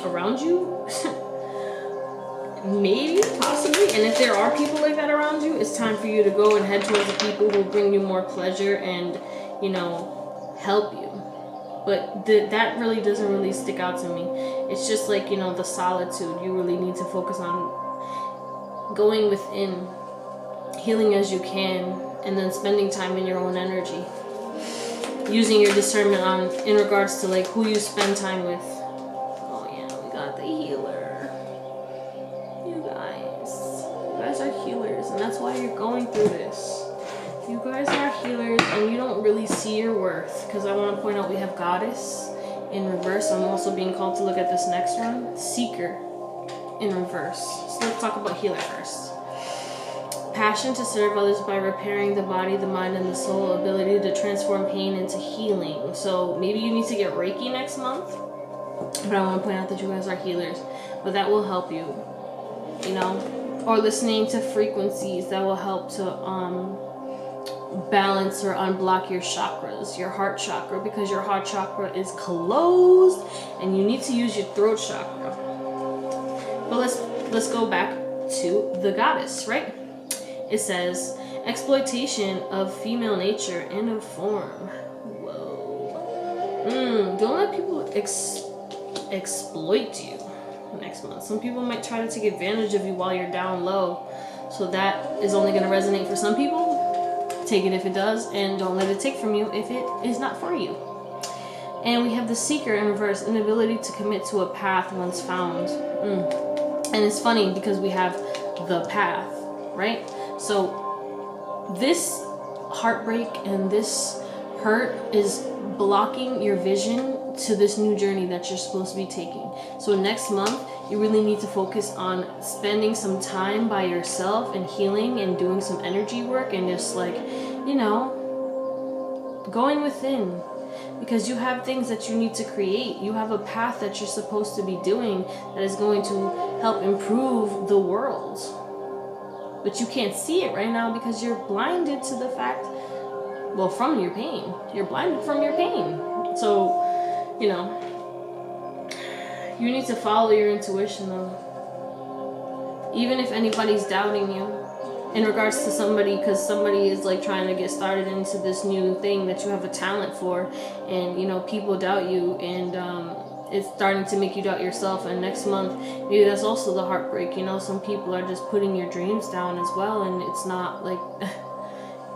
A: around you, maybe, possibly, and if there are people like that around you, it's time for you to go and head towards the people who bring you more pleasure and, help you. But that really doesn't really stick out to me. It's just like, the solitude. You really need to focus on going within, healing as you can, and then spending time in your own energy. Using your discernment in regards to like who you spend time with. Oh yeah, we got the healer. You guys are healers, and that's why you're going through this. You guys are healers, and you don't really see your worth, because I want to point out we have Goddess in reverse. I'm also being called to look at this next one, Seeker in reverse. So let's talk about healer first. Passion to serve others by repairing the body, the mind, and the soul. Ability to transform pain into healing. So maybe you need to get Reiki next month, but I want to point out that you guys are healers, but that will help you, or listening to frequencies that will help to balance or unblock your chakras, your heart chakra, because your heart chakra is closed and you need to use your throat chakra. But let's go back to the Goddess, right? It says exploitation of female nature in a form. Whoa. Don't let people exploit you next month. Some people might try to take advantage of you while you're down low, so that is only going to resonate for some people. Take it if it does, and don't let it take from you if it is not for you. And we have the Seeker in reverse, inability to commit to a path once found. And it's funny because we have the path, right? So this heartbreak and this hurt is blocking your vision to this new journey that you're supposed to be taking. So next month, you really need to focus on spending some time by yourself and healing and doing some energy work and just like, going within, because you have things that you need to create. You have a path that you're supposed to be doing that is going to help improve the world. But you can't see it right now because you're blinded to the fact, from your pain. You're blinded from your pain. So, you need to follow your intuition though. Even if anybody's doubting you in regards to somebody, because somebody is like trying to get started into this new thing that you have a talent for, and people doubt you, and it's starting to make you doubt yourself. And next month, maybe that's also the heartbreak. Some people are just putting your dreams down as well, and it's not like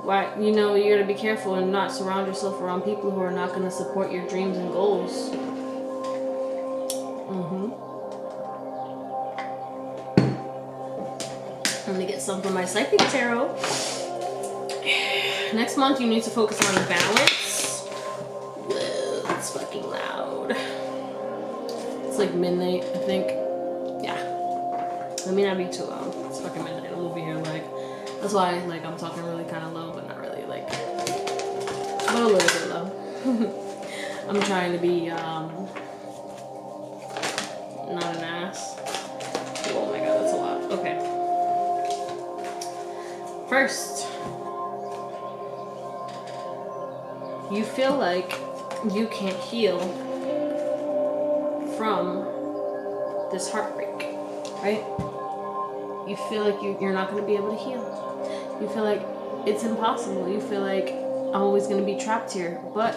A: why, you gotta be careful and not surround yourself around people who are not going to support your dreams and goals. Let me get some from my psychic tarot. Next month, you need to focus on balance. Whoa, it's fucking loud. It's like midnight, I think. Yeah. Let me not be too loud. It's fucking midnight. I'm over here like, that's why I'm talking really kind of low, but not really but a little bit low. I'm trying to be not an ass. Oh my god, that's a lot. Okay. First, you feel like you can't heal from this heartbreak, right? You feel like you're not going to be able to heal. You feel like it's impossible. You feel like I'm always going to be trapped here. But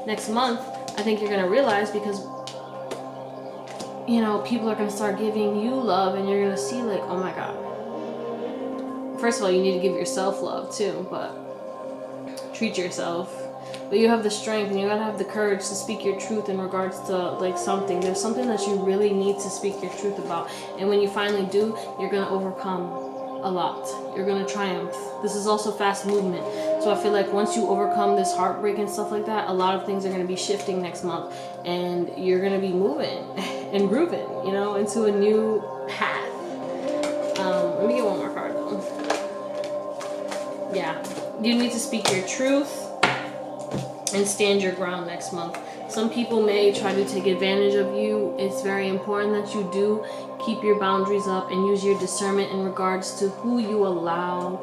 A: next month, I think you're going to realize, because people are going to start giving you love, and you're going to see like, oh my god. First of all, you need to give yourself love too, but treat yourself. But you have the strength, and you gotta have the courage to speak your truth in regards to something. There's something that you really need to speak your truth about, and when you finally do, you're gonna overcome. a lot. You're gonna triumph. This is also fast movement. So I feel like once you overcome this heartbreak and stuff like that, a lot of things are gonna be shifting next month, and you're gonna be moving and grooving, you know, into a new path. Let me get one more card though. Yeah, you need to speak your truth and stand your ground next month. Some people may try to take advantage of you. It's very important that you do keep your boundaries up and use your discernment in regards to who you allow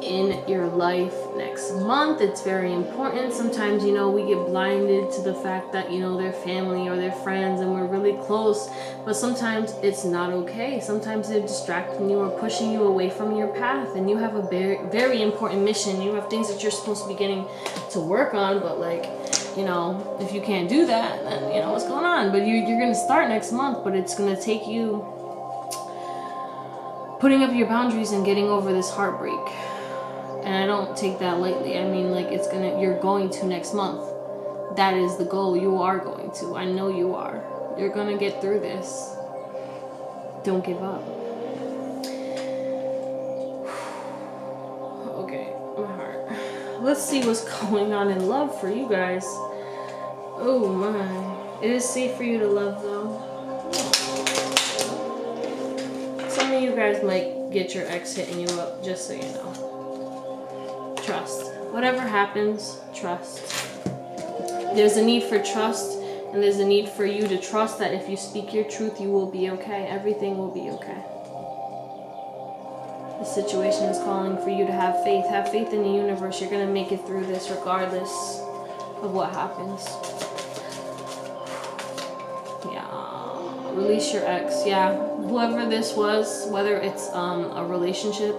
A: in your life next month. It's very important. Sometimes, you know, we get blinded to the fact that, you know, they're family or they're friends and we're really close, but sometimes it's not okay. Sometimes they're distracting you or pushing you away from your path, and you have a very, very important mission. You have things that you're supposed to be getting to work on, but like, you know, if you can't do that, then you know what's going on. But you're gonna start next month, but it's gonna take you putting up your boundaries and getting over this heartbreak. And I don't take that lightly. I mean, like, you're going to next month. That is the goal. You are going to. I know you are. You're gonna get through this. Don't give up. Okay, my heart. Let's see what's going on in love for you guys. Oh my. It is safe for you to love though. Some of you guys might get your ex hitting you up, just so you know. Trust. Whatever happens, trust. There's a need for trust, and there's a need for you to trust that if you speak your truth, you will be okay. Everything will be okay. The situation is calling for you to have faith. Have faith in the universe. You're going to make it through this regardless of what happens. Yeah. Release your ex. Yeah. Whoever this was, whether it's a relationship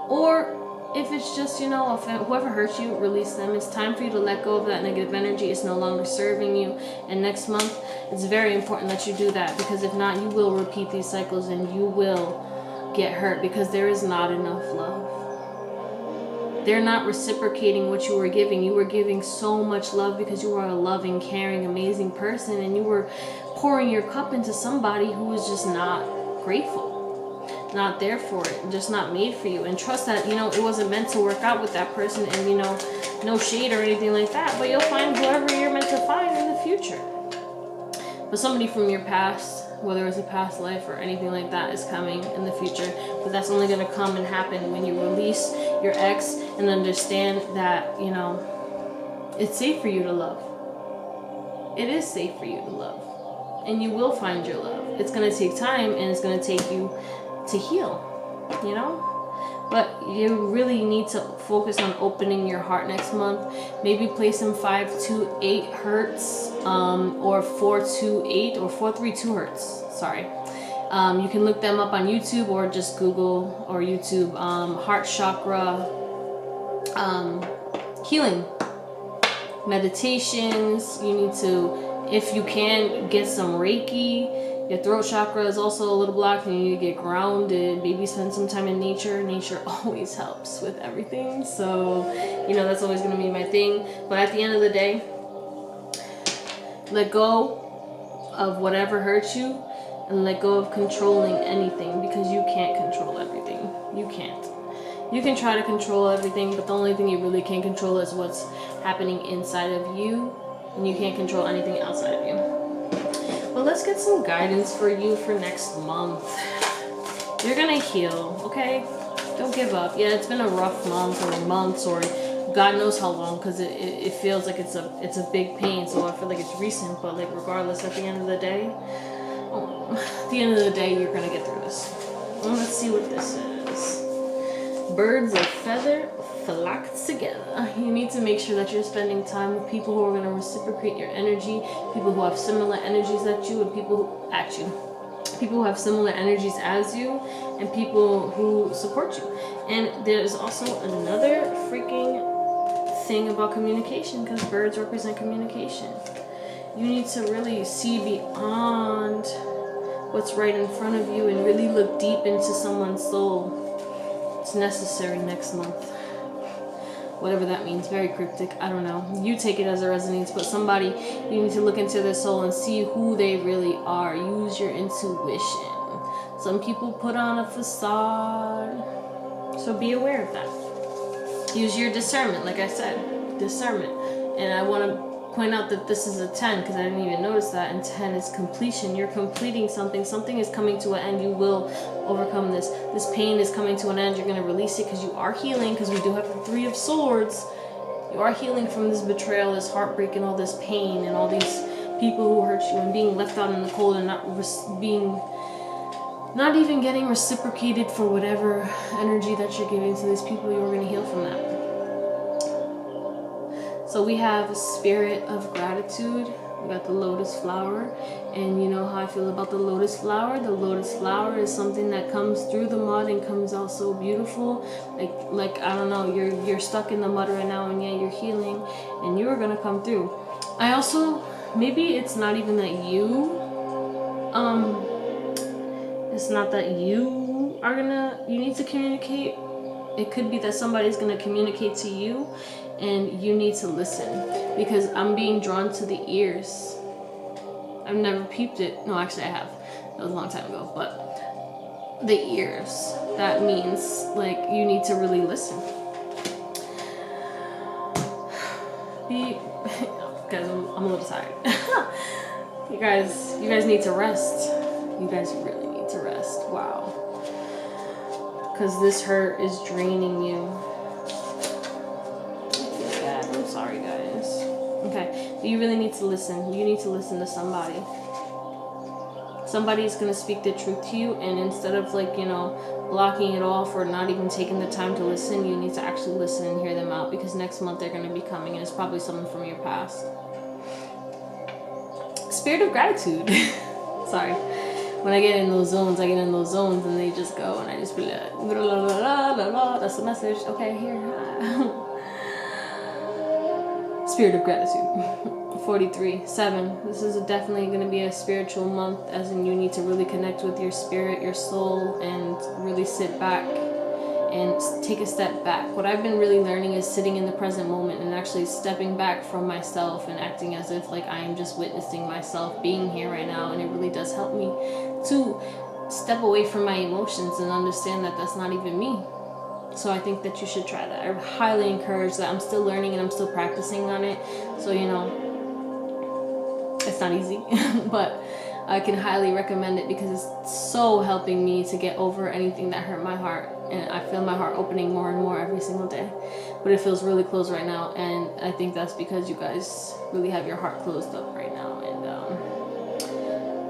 A: or if it's just, you know, whoever hurt you, release them. It's time for you to let go of that negative energy. It's no longer serving you. And next month, it's very important that you do that, because if not, you will repeat these cycles and you will get hurt, because there is not enough love. They're not reciprocating what you were giving. You were giving so much love because you were a loving, caring, amazing person, and you were pouring your cup into somebody who was just not grateful. Not there for it, just not made for you. And trust that, you know, it wasn't meant to work out with that person, and, you know, no shade or anything like that, but you'll find whoever you're meant to find in the future. But somebody from your past, whether it's a past life or anything like that, is coming in the future. But that's only going to come and happen when you release your ex and understand that, you know, it's safe for you to love. It is safe for you to love, and you will find your love. It's going to take time, and it's going to take you to heal, you know. But you really need to focus on opening your heart next month. Maybe play some 528 hertz or 428 or 432 hertz. Sorry. You can look them up on YouTube, or just Google or YouTube heart chakra healing meditations. You need to, if you can, get some Reiki. Your throat chakra is also a little blocked, and you need to get grounded. Maybe spend some time in nature. Nature always helps with everything. So, you know, that's always going to be my thing. But at the end of the day, let go of whatever hurt you, and let go of controlling anything, because you can't control everything. You can't. You can try to control everything, but the only thing you really can control is what's happening inside of you, and you can't control anything outside of you. Well, let's get some guidance for you for next month. You're gonna heal, okay? Don't give up. Yeah, it's been a rough month, or months, or God knows how long, because it feels like it's a big pain. So I feel like it's recent, but like regardless, at the end of the day, you're gonna get through this. Well, let's see what this is. Birds of feather flock together. You need to make sure that you're spending time with people who are going to reciprocate your energy, people who have similar energies at you, and people who have similar energies as you, and people who support you. And there's also another freaking thing about communication, because birds represent communication. You need to really see beyond what's right in front of you and really look deep into someone's soul. It's necessary next month. Whatever that means, very cryptic, I don't know. You take it as it resonates, but somebody, you need to look into their soul and see who they really are. Use your intuition. Some people put on a facade. So be aware of that. Use your discernment, like I said, discernment. And I want to point out that this is a 10 because I didn't even notice that. And 10 is completion. You're completing something. Something is coming to an end. You will overcome this. This pain is coming to an end. You're going to release it because you are healing, because we do have the 3 of Swords. You are healing from this betrayal, this heartbreak, and all this pain, and all these people who hurt you, and being left out in the cold, and not even getting reciprocated for whatever energy that you're giving to these people. You're going to heal from that. So we have a spirit of gratitude. We got the lotus flower, and you know how I feel about the lotus flower. The lotus flower is something that comes through the mud and comes out so beautiful. Like I don't know, you're stuck in the mud right now, and yeah, you're healing, and you're gonna come through. I also, maybe it's not even that you, it's not that you are you need to communicate. It could be that somebody's gonna communicate to you, and you need to listen, because I'm being drawn to the ears. I've never peeped it. No, actually I have. That was a long time ago. But the ears, that means like you need to really listen. Guys, I'm a little tired. You guys need to rest. You guys really need to rest. Wow. Because this hurt is draining you. I'm sorry, guys. Okay, you really need to listen. You need to listen to somebody. Somebody's gonna speak the truth to you, and instead of like, you know, blocking it off or not even taking the time to listen, you need to actually listen and hear them out, because next month they're gonna be coming, and it's probably someone from your past. Spirit of gratitude. Sorry. When I get in those zones, and they just go, and I just be like, la, la, la, la, la. That's the message. Okay, here. Spirit of gratitude. 43, 7. This is definitely going to be a spiritual month, as in you need to really connect with your spirit, your soul, and really sit back and take a step back. What I've been really learning is sitting in the present moment and actually stepping back from myself and acting as if like I am just witnessing myself being here right now. And it really does help me to step away from my emotions and understand that that's not even me. So I think that you should try that. I highly encourage that. I'm still learning and I'm still practicing on it. So, you know, it's not easy, but I can highly recommend it because it's so helping me to get over anything that hurt my heart. And I feel my heart opening more and more every single day. But it feels really closed right now. And I think that's because you guys really have your heart closed up right now. And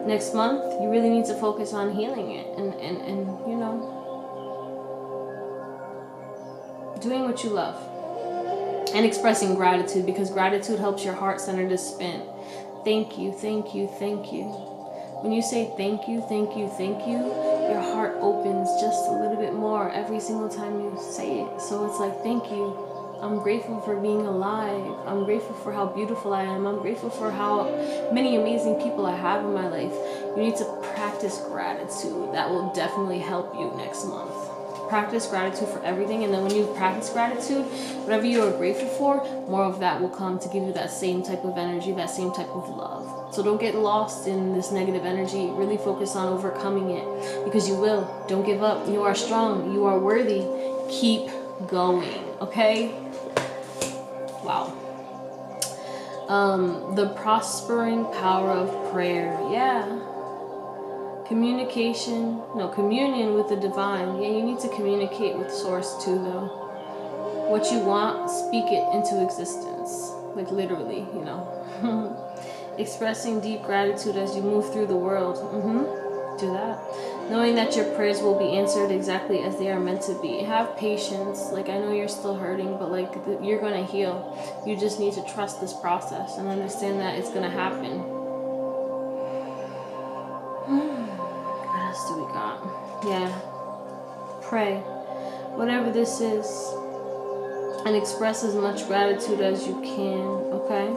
A: next month, you really need to focus on healing it and you know, doing what you love and expressing gratitude, because gratitude helps your heart center to spin. Thank you, thank you, thank you. When you say thank you, thank you, thank you, your heart opens just a little bit more every single time you say it. So it's like, thank you. I'm grateful for being alive. I'm grateful for how beautiful I am. I'm grateful for how many amazing people I have in my life. You need to practice gratitude. That will definitely help you next month. Practice gratitude for everything, and then when you practice gratitude, whatever you are grateful for, more of that will come to give you that same type of energy, that same type of love. So don't get lost in this negative energy. Really focus on overcoming it, because you will. Don't give up. You are strong. You are worthy. Keep going. Okay? Wow. The prospering power of prayer. Yeah. Communion with the divine. Yeah, you need to communicate with source too, though. What you want, speak it into existence. Like literally, you know. Expressing deep gratitude as you move through the world. Do that. Knowing that your prayers will be answered exactly as they are meant to be. Have patience. Like, I know you're still hurting, but like you're going to heal. You just need to trust this process and understand that it's going to happen. What else do we got? Yeah. Pray. Whatever this is. And express as much gratitude as you can. Okay?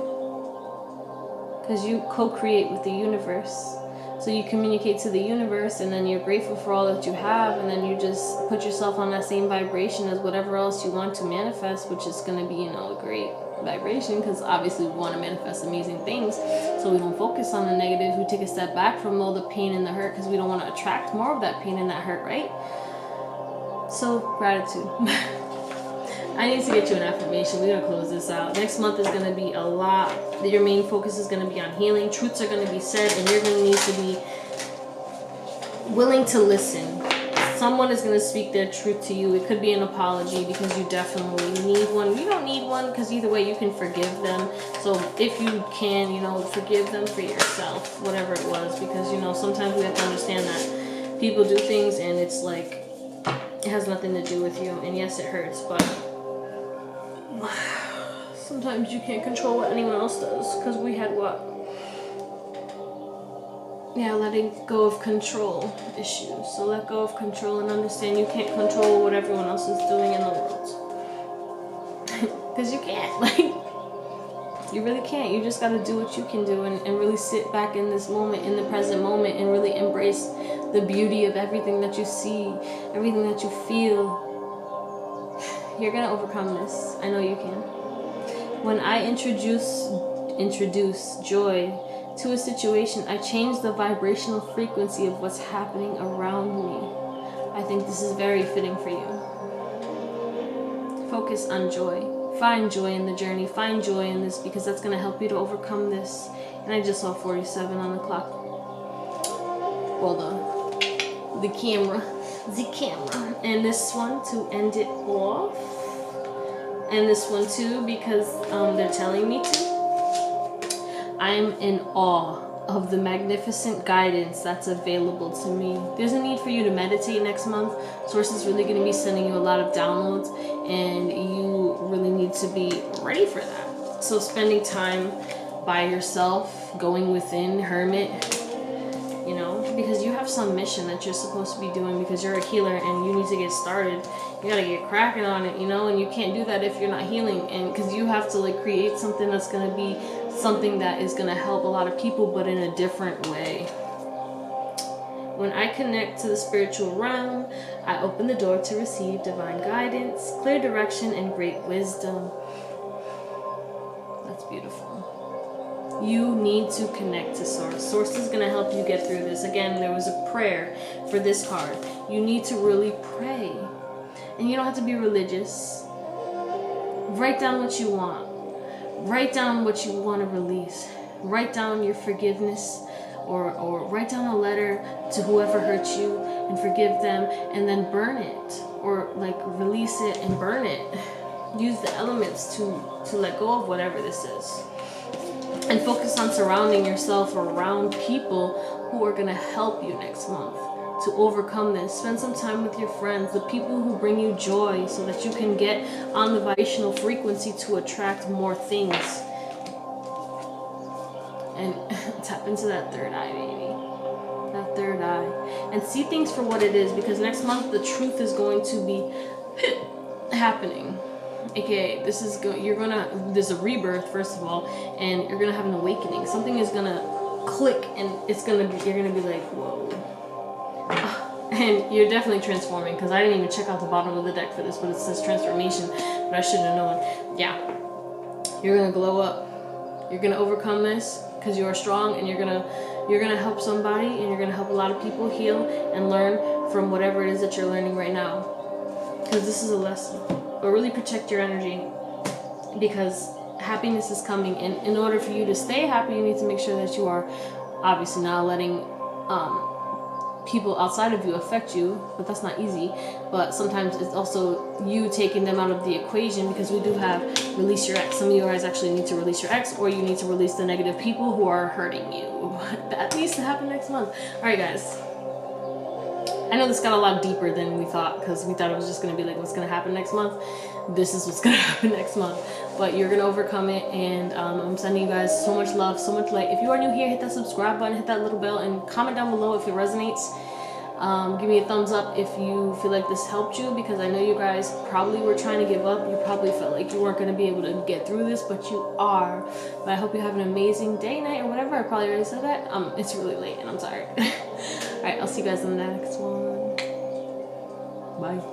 A: Because you co-create with the universe. So you communicate to the universe, and then you're grateful for all that you have, and then you just put yourself on that same vibration as whatever else you want to manifest, which is going to be, you know, a great vibration, because obviously we want to manifest amazing things. So we don't focus on the negative. We take a step back from all the pain and the hurt, because we don't want to attract more of that pain and that hurt, right? So, gratitude. I need to get you an affirmation. We're going to close this out. Next month is going to be a lot. Your main focus is going to be on healing. Truths are going to be said, and you're going to need to be willing to listen. Someone is going to speak their truth to you. It could be an apology because you definitely need one. You don't need one because either way you can forgive them. So if you can, you know, forgive them for yourself, whatever it was. Because, you know, sometimes we have to understand that people do things and it's like, it has nothing to do with you. And yes, it hurts, but sometimes you can't control what anyone else does. Because we had what? Yeah, letting go of control issues. So let go of control and understand you can't control what everyone else is doing in the world. Because you can't. Like, you really can't. You just got to do what you can do and really sit back in this moment, in the present moment, and really embrace the beauty of everything that you see, everything that you feel. You're going to overcome this. I know you can. When I introduce joy to a situation, I change the vibrational frequency of what's happening around me. I think this is very fitting for you. Focus on joy. Find joy in the journey. Find joy in this because that's going to help you to overcome this. And I just saw 47 on the clock. Well, the camera. And this one to end it off. And this one too because they're telling me to. I'm in awe of the magnificent guidance that's available to me. There's a need for you to meditate next month. Source is really going to be sending you a lot of downloads and you really need to be ready for that. So spending time by yourself, going within, hermit, you know, because you have some mission that you're supposed to be doing because you're a healer and you need to get started. You gotta get cracking on it, you know, and you can't do that if you're not healing. And because you have to like create something that's going to be something that is going to help a lot of people, but in a different way. When I connect to the spiritual realm, I open the door to receive divine guidance, clear direction, and great wisdom. That's beautiful. You need to connect to Source. Source is going to help you get through this. Again, there was a prayer for this card. You need to really pray. And you don't have to be religious. Write down what you want. Write down what you want to release. Write down your forgiveness or write down a letter to whoever hurt you and forgive them and then burn it or like release it and burn it. Use the elements to let go of whatever this is. And focus on surrounding yourself around people who are going to help you next month to overcome this. Spend some time with your friends, the people who bring you joy so that you can get on the vibrational frequency to attract more things. And tap into that third eye, baby. That third eye. And see things for what it is because next month the truth is going to be happening. AKA, there's a rebirth first of all, and you're gonna have an awakening. Something is gonna click and you're gonna be like, whoa. And you're definitely transforming because I didn't even check out the bottom of the deck for this, but it says transformation, but I should have known. Yeah, you're gonna glow up. You're gonna overcome this because you are strong, and you're gonna help somebody, and you're gonna help a lot of people heal and learn from whatever it is that you're learning right now. Because this is a lesson. But really protect your energy because happiness is coming, and in order for you to stay happy, you need to make sure that you are obviously not letting people outside of you affect you, but that's not easy. But sometimes it's also you taking them out of the equation because we do have release your ex. Some of you guys actually need to release your ex, or you need to release the negative people who are hurting you. That needs to happen next month. All right, guys. I know this got a lot deeper than we thought because we thought it was just going to be like what's going to happen next month. This is what's going to happen next month. But you're going to overcome it, and I'm sending you guys so much love, so much light. If you are new here, hit that subscribe button, hit that little bell, and comment down below if it resonates. Give me a thumbs up if you feel like this helped you, because I know you guys probably were trying to give up. You probably felt like you weren't going to be able to get through this, but you are. But I hope you have an amazing day, night, or whatever. I probably already said that. It's really late and I'm tired. Alright, I'll see you guys in the next one. Bye.